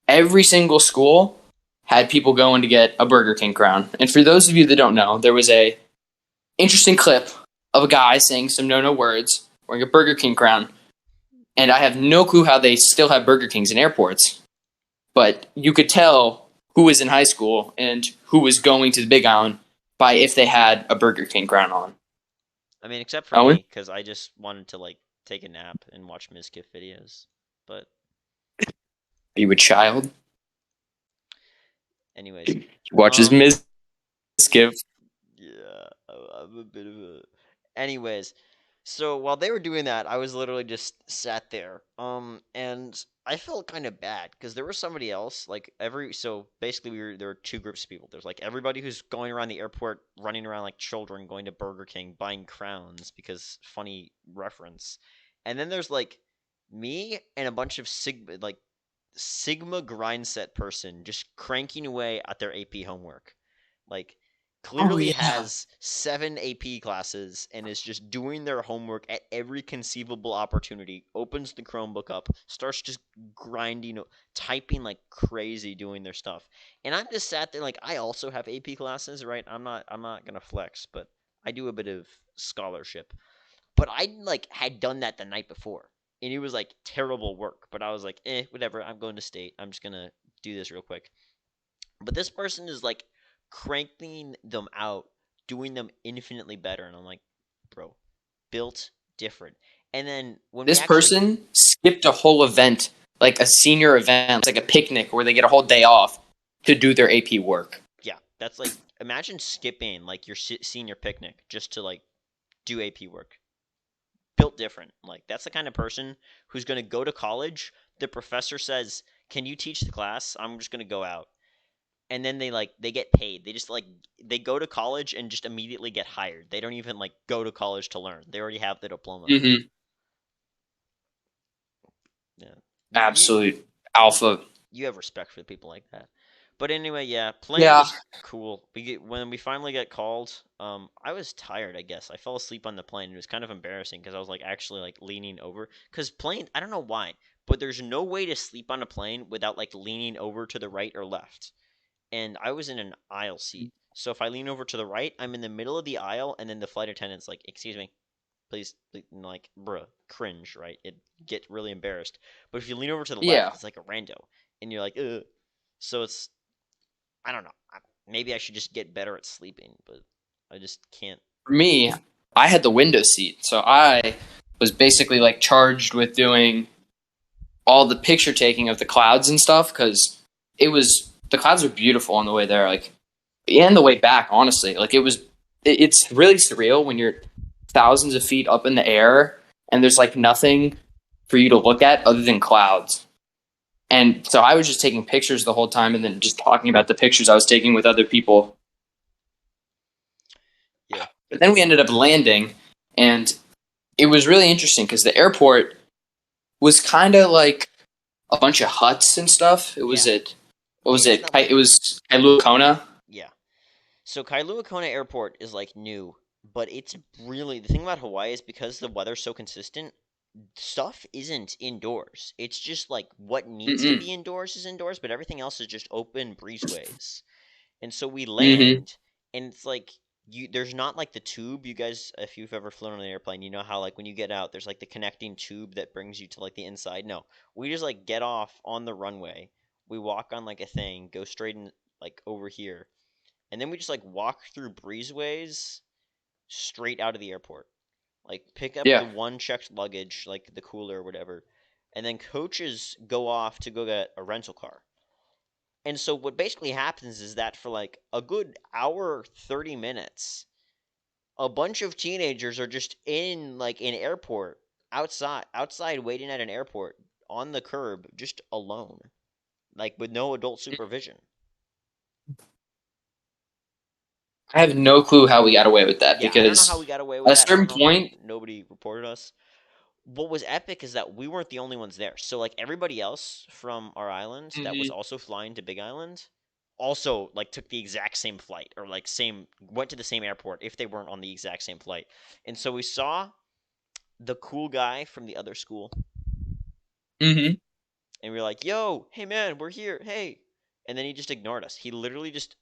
Every single school had people going to get a Burger King crown. And for those of you that don't know, there was a interesting clip of a guy saying some no words wearing a Burger King crown. And I have no clue how they still have Burger Kings in airports, but you could tell who was in high school and who was going to the Big Island by if they had a Burger King crown on. I mean, except for Owen, me, because I just wanted to like take a nap and watch Mizkif videos. But are you a child? anyways, He watches um, Ms. Give. yeah, I'm a bit of a. Anyways, so while they were doing that, I was literally just sat there. And I felt kind of bad because there was somebody else. Like so basically there were two groups of people. There's like everybody who's going around the airport, running around like children, going to Burger King, buying crowns because funny reference. And then there's like me and a bunch of Sigma grindset person just cranking away at their AP homework. Like, Oh clearly yeah. has 7 AP classes and is just doing their homework at every conceivable opportunity. Opens the Chromebook up, starts just grinding, typing like crazy, doing their stuff. And I'm just sat there like I also have AP classes, right? I'm not gonna flex, but I do a bit of scholarship. But I like had done that the night before, and it was like terrible work. But I was like, whatever. I'm going to state. I'm just gonna do this real quick. But this person is like cranking them out, doing them infinitely better, and I'm like, bro, built different. And then when we This actually, person skipped a whole event, like a senior event, like a picnic where they get a whole day off to do their AP work. yeah, that's like imagine skipping like your senior picnic just to like do AP work. Built different. Like that's the kind of person who's going to go to college. The professor says, "Can you teach the class? I'm just going to go out." And then they get paid. They just like they go to college and just immediately get hired. They don't even like go to college to learn. They already have the diploma. Mm-hmm. Yeah. You Absolute alpha. you have respect for people like that. But anyway, yeah, plane Yeah. was cool. When we finally got called, I was tired, I guess. I fell asleep on the plane. It was kind of embarrassing because I was like actually like leaning over. Cause plane, I don't know why, but there's no way to sleep on a plane without like leaning over to the right or left. And I was in an aisle seat. So if I lean over to the right, I'm in the middle of the aisle, and then the flight attendant's like, "Excuse me, please," and like, bruh, cringe, right? It get really embarrassed. But if you lean over to the left, Yeah. it's like a rando, and you're like, ugh. So it's I don't know. Maybe I should just get better at sleeping, but I just can't. For me, I had the window seat, so I was basically like charged with doing all the picture taking of the clouds and stuff because it was the clouds were beautiful on the way there, like and the way back. Honestly, like it's really surreal when you're thousands of feet up in the air and there's like nothing for you to look at other than clouds. And so I was just taking pictures the whole time and then just talking about the pictures I was taking with other people. Yeah. But then we ended up landing, and it was really interesting because the airport was kind of like a bunch of huts and stuff. It was Yeah. at what was It's it? not like It was Kailua. yeah. So Kailua Kona Airport is like new, but it's really the thing about Hawaii is because the weather's so consistent, stuff isn't indoors. It's just like what needs to Mm-mm. be indoors is indoors, but everything else is just open breezeways. And so we Mm-hmm. land, and it's like there's not like the tube. You guys, if you've ever flown on an airplane, you know how like when you get out, there's like the connecting tube that brings you to like the inside. No, we just like get off on the runway. We walk on like a thing, go straight in like over here, and then we just like walk through breezeways straight out of the airport. Like pick up the Yeah. one checked luggage, like the cooler or whatever, and then coaches go off to go get a rental car. And so what basically happens is that for like a good hour, 30 minutes, a bunch of teenagers are just in like an airport outside waiting at an airport on the curb just alone, like with no adult supervision. I have no clue how we got away with that Yeah, I don't know because how we got away at with a that. I don't certain know how point, nobody reported us. What was epic is that we weren't the only ones there. So like everybody else from our island that was hmm also flying to Big Island also like took the exact same flight or like same went to the same airport if they weren't on the exact same flight. And so we saw the cool guy from the other school hmm and we were like, "Yo, hey man, we're here. Hey." And then he just ignored us. He literally just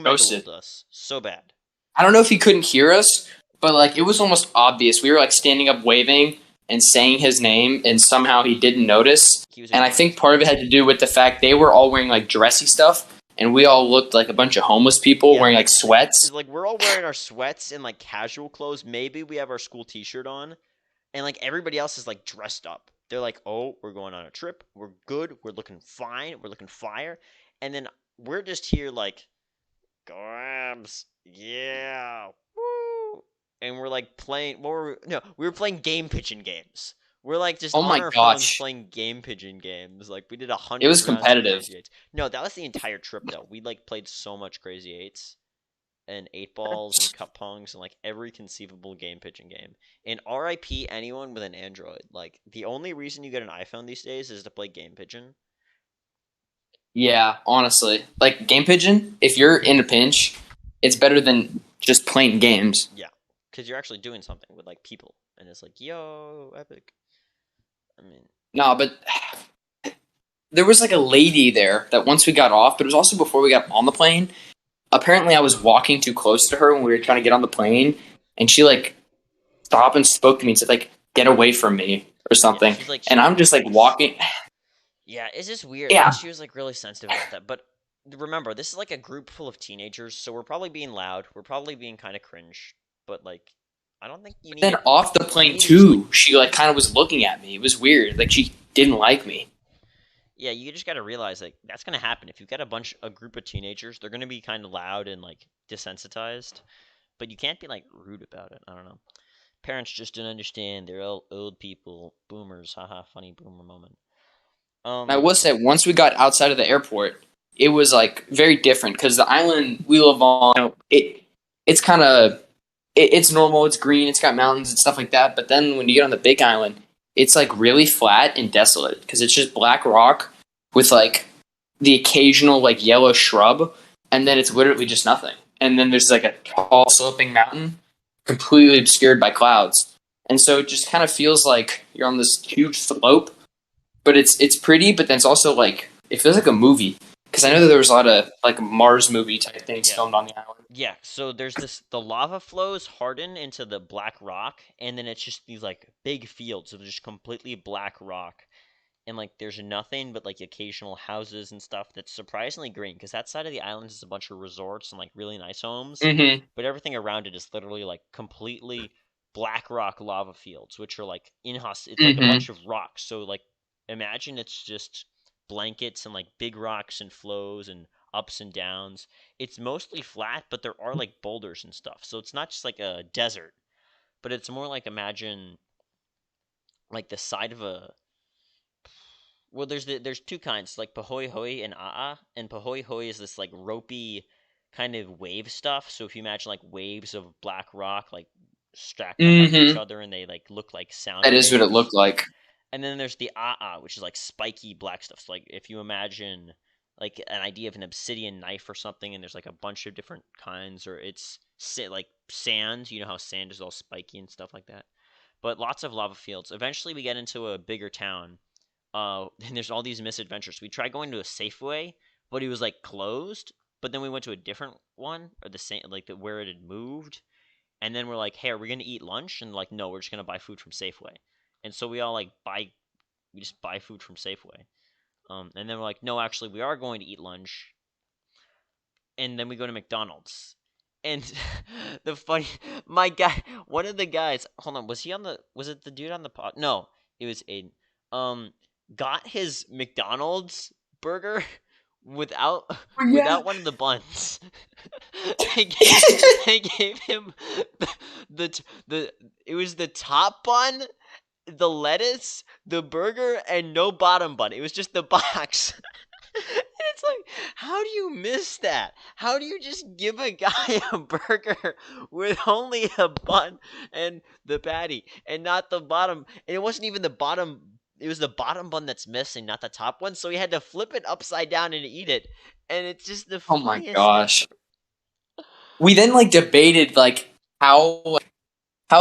ghosted. who us so bad. I don't know if he couldn't hear us, but like it was almost obvious. We were like standing up, waving and saying his name, and somehow he didn't notice. He was And I ignoring think us. part of it had to do with the fact they were all wearing like dressy stuff, and we all looked like a bunch of homeless people Yeah, wearing like it's sweats. like we're all wearing our sweats and like casual clothes. Maybe we have our school T-shirt on, and like everybody else is like dressed up. They're like, "Oh, we're going on a trip. We're good. We're looking fine. We're looking fire." And then we're just here like, "Grabs, yeah, woo!" And we're like playing. What were we? No, we were playing game pigeon games. We're like just Oh on my our phones gosh, playing game pigeon games. Like we did it was 100 rounds of competitive. Crazy Eights. No, that was the entire trip though. We like played so much Crazy Eights and eight balls and cup pongs and like every conceivable game pitching game. And RIP anyone with an Android. Like the only reason you get an iPhone these days is to play game pigeon. Yeah, honestly, like Game Pigeon, if you're in a pinch, it's better than just playing games. Yeah, because you're actually doing something with like people, and it's like yo, epic. I mean, No, but there was like a lady there that once we got off, but it was also before we got on the plane. Apparently, I was walking too close to her when we were trying to get on the plane, and she like stopped and spoke to me and said like, "Get away from me" or yeah, something. she's like And I'm just like walking. yeah, it's just weird. Like Yeah, she was like really sensitive about that. But remember, this is like a group full of teenagers, so we're probably being loud. We're probably being kind of cringe. But like, I don't think you but need then to. off the You plane need to just like too, she like kind of was looking at me. It was weird. Like she didn't like me. yeah, you just got to realize like that's gonna happen if you've got a group of teenagers. They're gonna be kind of loud and like desensitized, but you can't be like rude about it. I don't know. Parents just don't understand. They're all old people, boomers. Haha, funny boomer moment. And I Um, will say, once we got outside of the airport, it was like very different because the island we live on, it's kind of it's normal. It's green. It's got mountains and stuff like that. But then when you get on the Big Island, it's like really flat and desolate because it's just black rock with like the occasional like yellow shrub, and then it's literally just nothing. And then there's like a tall sloping mountain completely obscured by clouds. And so it just kind of feels like you're on this huge slope, but it's pretty, but then it's also like it feels like a movie because I know that there was a lot of like Mars movie type things yeah, filmed on the island. yeah. So there's this. The lava flows harden into the black rock, and then it's just these like big fields of just completely black rock, and like there's nothing but like occasional houses and stuff that's surprisingly green because that side of the island is a bunch of resorts and like really nice homes, Mm-hmm. but everything around it is literally like completely black rock lava fields, which are like it's like a Mm-hmm. bunch of rocks. So like imagine it's just blankets and like big rocks and flows and ups and downs. It's mostly flat, but there are like boulders and stuff. So it's not just like a desert, but it's more like imagine like the side of a well, there's two kinds, like Pahoi Hoi and Aa, and Pahoi Hoi is this like ropey kind of wave stuff. So if you imagine like waves of black rock like stacked up onto each Mm-hmm. other and they like look like sound That is what it waves. looked like. And then there's the Aa, which is like spiky black stuff. So like if you imagine like an idea of an obsidian knife or something, and there's like a bunch of different kinds, or it's like sand. You know how sand is all spiky and stuff like that. But lots of lava fields. Eventually, we get into a bigger town, and there's all these misadventures. We tried going to a Safeway, but it was like closed. But then we went to a different one, or the same, like where it had moved. And then we're like, "Hey, are we gonna eat lunch?" And like, "No, we're just gonna buy food from Safeway." And so we all like we just buy food from Safeway. And then we're like, "No, actually, we are going to eat lunch." And then we go to McDonald's. And the funny, my guy, one of the guys, hold on, was it the dude on the pod? No, it was Aiden. Um, got his McDonald's burger without Oh, yeah. without one of the buns. they gave they gave him the it was the top bun, the lettuce, the burger, and no bottom bun. It was just the box. And it's like, how do you miss that? How do you just give a guy a burger with only a bun and the patty and not the bottom? And it wasn't even the bottom. It was the bottom bun that's missing, not the top one. So he had to flip it upside down and eat it. And it's just the Oh my funniest thing gosh. ever. We then like debated like how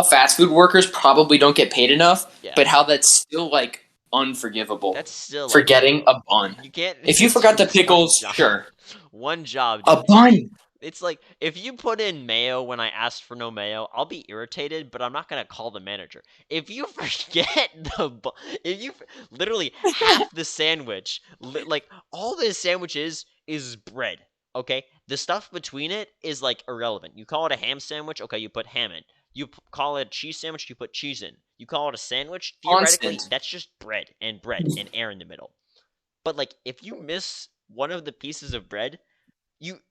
fast food workers probably don't get paid enough, Yeah, but how that's still like unforgivable. that's still like Forgetting a bun. you can't. If you It's forgot the just one pickles, job. sure. One job, A dude. bun. It's like if you put in mayo when I asked for no mayo, I'll be irritated, but I'm not gonna call the manager. If you forget if you literally half the sandwich, like all this sandwich is bread. Okay, the stuff between it is like irrelevant. You call it a ham sandwich, okay, you put ham in. You call it a cheese sandwich, you put cheese in. You call it a sandwich, theoretically, Constant. that's just bread and air in the middle. But like if you miss one of the pieces of bread, you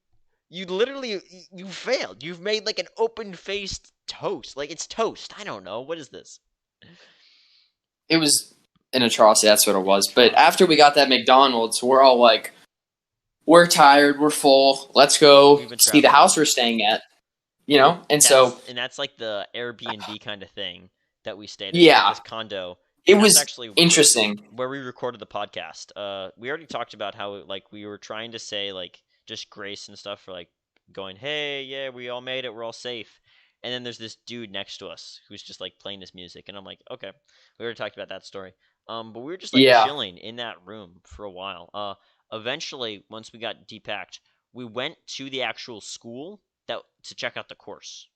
you literally you failed. You've made like an open-faced toast. Like it's toast. I don't know. What is this? It was an atrocity, that's what it was. But Atrocity. after we got that McDonald's, we're all like, we're tired, we're full, let's go We've been see the traveling. house we're staying at. You know? And so That's like the Airbnb kind of thing that we stayed at. It's like yeah, this condo, it and that's was actually interesting. where we recorded the podcast. We already talked about how like we were trying to say like just grace and stuff for like going, hey, yeah, we all made it, we're all safe. And then there's this dude next to us who's just like playing this music, and I'm like, okay, we already talked about that story. But we were just like Yeah. chilling in that room for a while. Eventually, once we got depacked, we went to the actual school that to check out the course.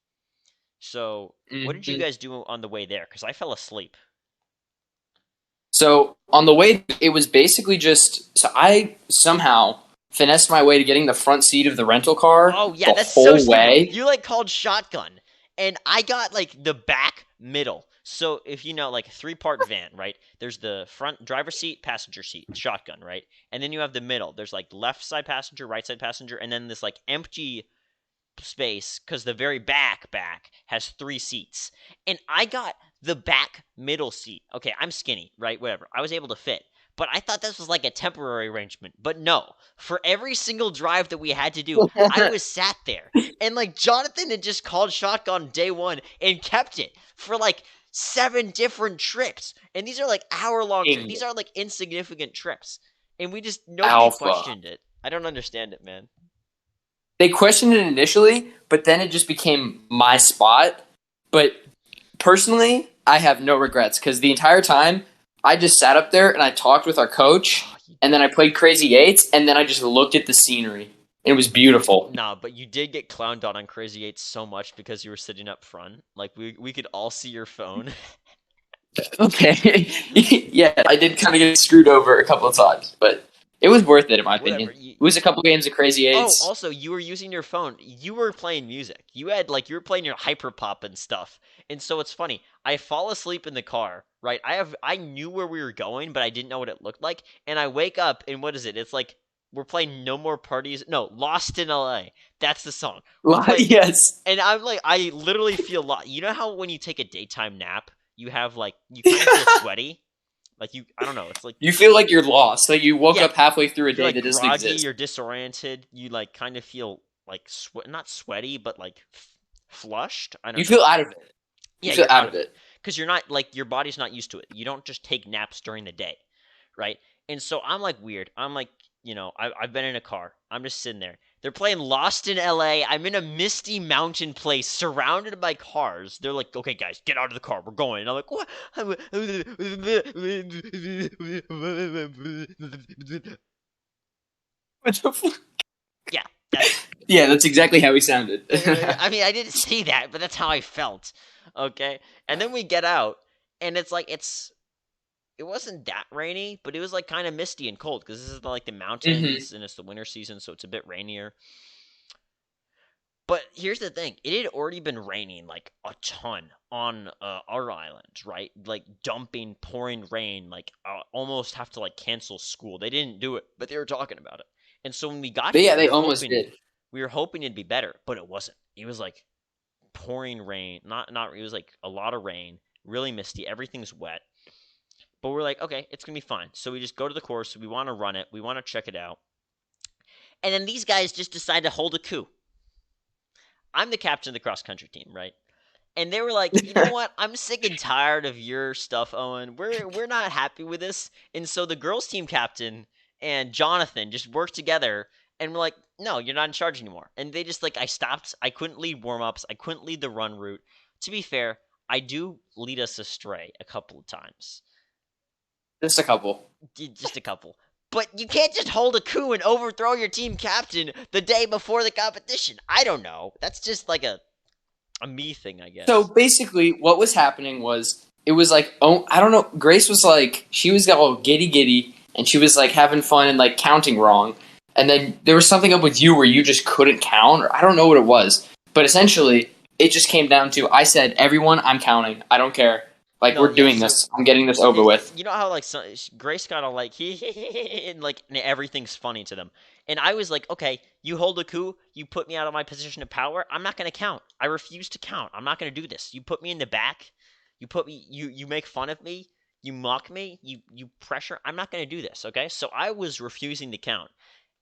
So, what did you Mhm. guys do on the way there? Because I fell asleep. So on the way, it was basically just so I somehow finessed my way to getting the front seat of the rental car Oh yeah, the that's so whole stupid. way. You like called shotgun, and I got like the back middle. So if you know like a three-part van, right? There's the front driver seat, passenger seat, shotgun, right? And then you have the middle. There's like left side passenger, right side passenger, and then this like empty space because the very back has three seats, and I got the back middle seat. Okay, I'm skinny, right? Whatever. I was able to fit, but I thought this was like a temporary arrangement. But no, for every single drive that we had to do, I was sat there, and like Jonathan had just called shotgun day one and kept it for like 7 different trips, and these are like hour-long trips. King These are like insignificant trips, and we just nobody Alpha. questioned it. I don't understand it, man. They questioned it initially, but then it just became my spot. But personally, I have no regrets because the entire time I just sat up there and I talked with our coach, Oh, and then I played Crazy Eights, and then I just looked at the scenery. It was beautiful. Nah, but you did get clowned on Crazy Eight so much because you were sitting up front. Like we could all see your phone. Okay. Yeah, I did kind of get screwed over a couple of times, but it was worth it in my opinion. Whatever. It was a couple games of Crazy Oh, Eights. also, you were using your phone. You were playing music. You had like you were playing your hyperpop and stuff. And so it's funny. I fall asleep in the car, right? I knew where we were going, but I didn't know what it looked like. And I wake up and what is it? It's like we're playing No More Parties. No, Lost in LA. That's the song. We're playing Yes. and I'm like I literally feel lost. You know how when you take a daytime nap, you have like you kind of feel sweaty? Like you I don't know. It's like You feel like you're lost. Like you woke yeah, up halfway through a you're day like that doesn't groggy, exist. you're disoriented, you like kind of feel like not sweaty, but like flushed. I You don't feel know. out of it. You Yeah, feel you're out out of of it it. because you're not like your body's not used to it. You don't just take naps during the day, right? And so I'm like weird. I'm like, I've been in a car. I'm just sitting there. They're playing Lost in LA. I'm in a misty mountain place surrounded by cars. They're like, okay, guys, get out of the car. We're going. And I'm like, what? What the fuck? Yeah, that's Yeah, that's exactly how he sounded. I mean, I didn't see that, but that's how I felt. Okay, and then we get out, and it's like it wasn't that rainy, but it was like kind of misty and cold because this is like the hmm mountains and it's the winter season, so it's a bit rainier. But here's the thing: it had already been raining like a ton on our island, right? Like dumping, pouring rain, like almost have to like cancel school. They didn't do it, but they were talking about it. And so when we got But here, yeah, they almost did. we were hoping it'd be better, but it wasn't. It was like pouring rain. Not it was like a lot of rain, really misty, everything's wet. But we're like, okay, it's gonna be fine. So we just go to the course, we wanna run it, we wanna check it out. And then these guys just decide to hold a coup. I'm the captain of the cross country team, right? And they were like, you know what? I'm sick and tired of your stuff, Owen. We're not happy with this. And so the girls team captain and Jonathan just worked together and were like, no, you're not in charge anymore. And they just like I stopped. I couldn't lead warm ups. I couldn't lead the run route. To be fair, I do lead us astray a couple of times. Just a couple. Just a couple. But you can't just hold a coup and overthrow your team captain the day before the competition. I don't know. That's just like a me thing, I guess. So basically, what was happening was it was like, oh, I don't know. Grace was like, she was all giddy giddy, and she was like having fun and like counting wrong. And then there was something up with you where you just couldn't count, or I don't know what it was. But essentially, it just came down to I said, everyone, I'm counting. I don't care. Like, No, we're yeah, doing so this. I'm getting this over with. you know how like Grace got all like and like and everything's funny to them, and I was like, okay, you hold a coup, you put me out of my position of power. I'm not gonna count. I refuse to count. I'm not gonna do this. You put me in the back. You put me. You make fun of me. You mock me. You pressure. I'm not gonna do this. Okay, so I was refusing to count,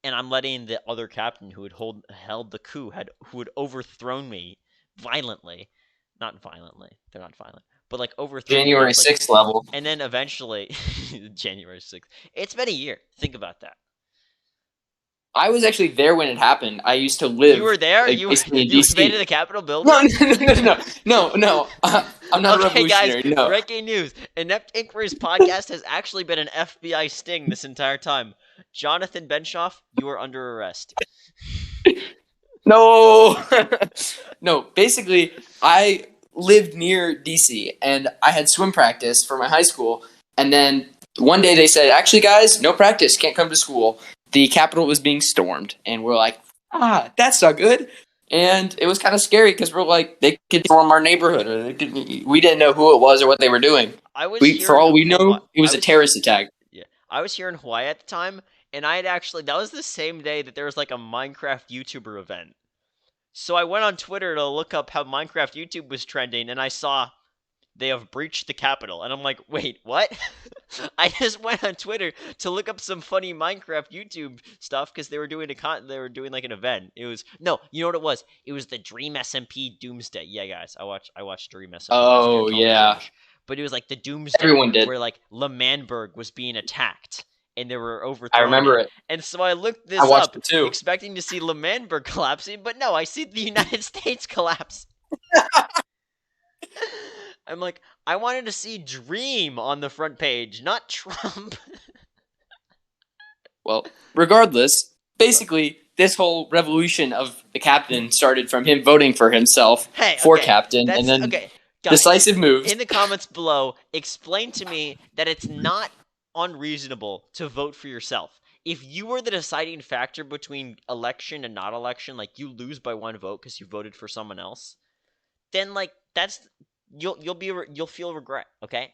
and I'm letting the other captain who had held the coup who had overthrown me violently, not violently. They're not violent, but like overthrown me January with like 6th level. and then eventually, January 6th. It's been a year. Think about that. I was actually there when it happened. I used to You live were there. like, You basically in you invaded DC. the Capitol No, building. no, no, no, no, no, no. I'm not a Okay, guys. revolutionary. No. Breaking news: Inept Inquiries podcast has actually been an FBI sting this entire time. Jonathan Benshoff, you are under arrest. No. No, basically, I lived near DC and I had swim practice for my high school. And then one day they said, actually, guys, no practice, can't come to school. The Capitol was being stormed. And we're like, that's not good. And it was kind of scary because we're like, they could storm our neighborhood. Or we didn't know who it was or what they were doing. I was here For in all we Hawaii. know, it was a terrorist attack. Yeah, I was here in Hawaii at the time, and I had actually that was the same day that there was like a Minecraft YouTuber event. So I went on Twitter to look up how Minecraft YouTube was trending, and I saw they have breached the Capitol, and I'm like, wait, what? I just went on Twitter to look up some funny Minecraft YouTube stuff because they were doing they were doing like an event. It was no, you know what it was? It was the Dream SMP Doomsday. Yeah, guys, I watched Dream SMP. It was good, Oh, call me yeah. cringe, but it was like the Doomsday Everyone did. where like Lemanberg was being attacked and they were I overthrowing remember it. it. And so I looked I this watched up, it too. expecting to see Lemanberg collapsing, but no, I see the United States collapse. I'm like, I wanted to see Dream on the front page, not Trump. Well, regardless, basically, this whole revolution of the captain started from him voting for himself Hey, for okay, captain, and that's then okay, guys. decisive moves. In the comments below, explain to me that it's not unreasonable to vote for yourself. If you were the deciding factor between election and not election, like you lose by one vote because you voted for someone else, then like that's you'll feel regret. Okay,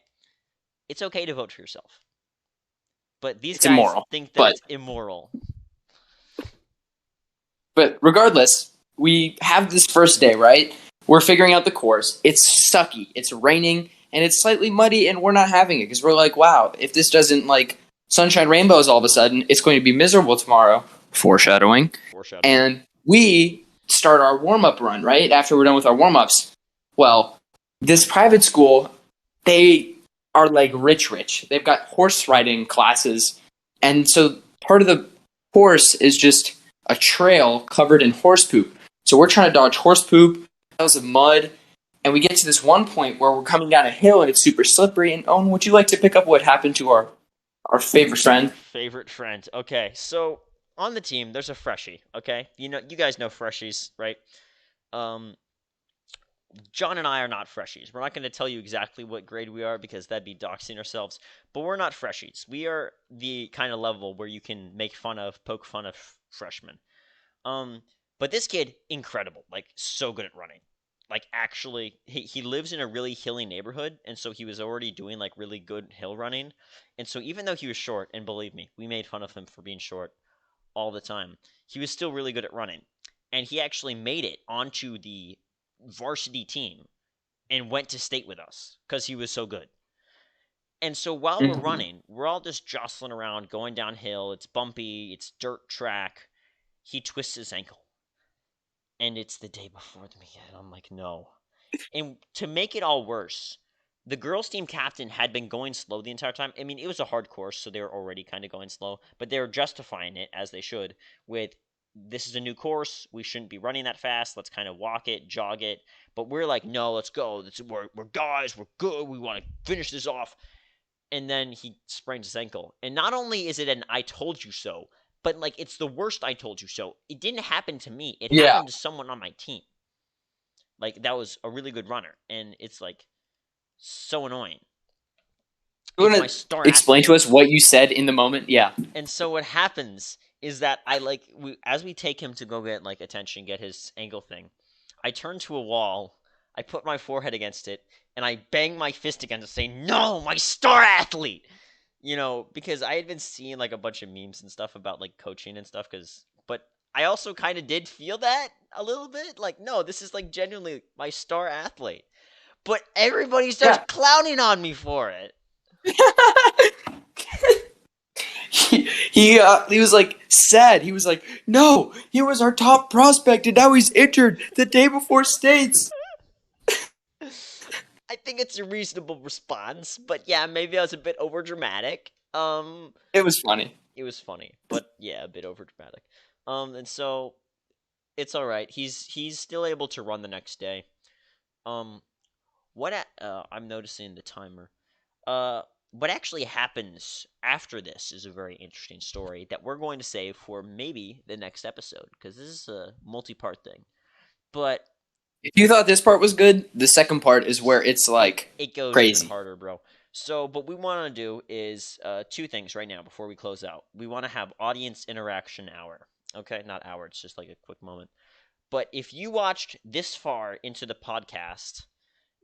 it's okay to vote for yourself, but these It's guys immoral. think that But it's immoral. regardless, we have this first day, right? We're figuring out the course. It's sucky. It's raining, and it's slightly muddy, and we're not having it because we're like, wow, if this doesn't like sunshine rainbows all of a sudden, it's going to be miserable tomorrow. Foreshadowing. Foreshadowing. And we start our warm up run, right? After we're done with our warm ups. Well, this private school, they are like rich. They've got horse riding classes. And so part of the course is just a trail covered in horse poop. So we're trying to dodge horse poop, piles of mud, and we get to this one point where we're coming down a hill and it's super slippery. And Owen, would you like to pick up what happened to our favorite friend? Favorite friend. Okay, so on the team, there's a freshie. Okay, you guys know freshies, right? Um, John and I are not freshies. We're not going to tell you exactly what grade we are because that'd be doxing ourselves. But we're not freshies. We are the kind of level where you can poke fun of freshmen. But this kid, incredible. Like, so good at running. Like, actually, he lives in a really hilly neighborhood, and so he was already doing, like, really good hill running. And so even though he was short, and believe me, we made fun of him for being short all the time, he was still really good at running. And he actually made it onto the varsity team and went to state with us because he was so good. And so while we're Mhm. running, we're all just jostling around, going downhill. It's bumpy, it's dirt track. he twists his ankle. And it's the day before the meet, and I'm like, no. And to make it all worse, the girls' team captain had been going slow the entire time. I mean, it was a hard course, so they were already kind of going slow, but they were justifying it, as they should, with this is a new course. We shouldn't be running that fast. Let's kind of walk it, jog it. But we're like, no, let's go. We're guys. We're good. We want to finish this off. And then he sprains his ankle. And not only is it an I told you so, but like it's the worst I told you so. It didn't happen to me. It Yeah. happened to someone on my team. Like that was a really good runner, and it's like so annoying. You It's want my star to explain athlete. to us what you said in the moment? Yeah. And so what happens is that as we take him to go get like attention, get his ankle thing, I turn to a wall, I put my forehead against it, and I bang my fist against it, saying, "No, my star athlete!" You know, because I had been seeing like a bunch of memes and stuff about like coaching and stuff. But I also kind of did feel that a little bit. Like, no, this is like genuinely my star athlete. But everybody starts clowning on me for it. He was like sad. He was like, no, he was our top prospect, and now he's injured the day before states. I think it's a reasonable response, but yeah, maybe I was a bit over dramatic. It was funny. It was funny, but yeah, a bit over dramatic. And so it's all right. He's still able to run the next day. Um, I'm noticing the timer. What actually happens after this is a very interesting story that we're going to save for maybe the next episode because this is a multi-part thing. But If you thought this part was good, the second part is where it's like it goes crazy. even harder, bro. So, what we want to do is two things right now before we close out. We want to have audience interaction hour. Okay, not hour. It's just like a quick moment. But if you watched this far into the podcast,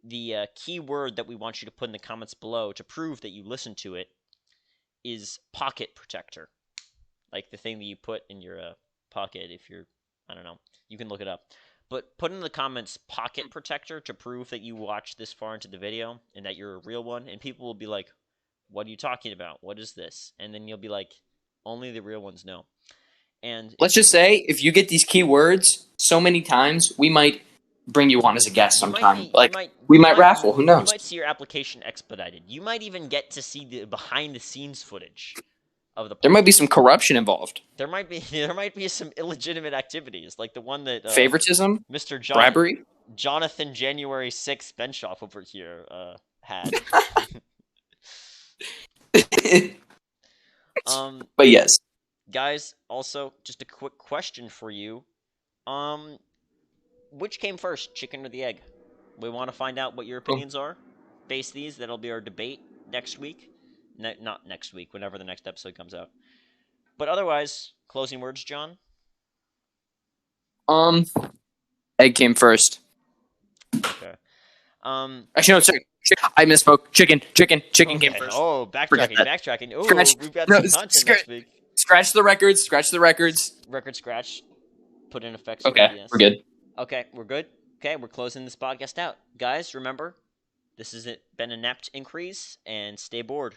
the key word that we want you to put in the comments below to prove that you listened to it is pocket protector. Like the thing that you put in your pocket if you're, I don't know, you can look it up. But put in the comments pocket protector to prove that you watched this far into the video and that you're a real one. And people will be like, what are you talking about? What is this? And then you'll be like, only the real ones know. And let's just say if you get these keywords so many times, we might bring you on as a guest sometime. We might raffle. Who knows? You might see your application expedited. You might even get to see the behind the scenes footage of the podcast. There might be some corruption involved. There might be some illegitimate activities like the one that favoritism, Mr. bribery, Jonathan January 6th Benshoff over here had. But yes, guys, also just a quick question for you. Which came first, chicken or the egg? We want to find out what your opinions are. Base these. That'll be our debate next week. Not next week, whenever the next episode comes out. But otherwise, closing words, John? egg came first. Okay. Actually, no, sorry. I misspoke. Chicken okay. came first. Oh, backtracking. Oh, we've got some content next week. Scratch the records. Record scratch. Put in effects. Okay, we're good. Okay, we're good. Okay, we're closing this podcast out. Guys, remember, this has been Inept Inquiries, and stay bored.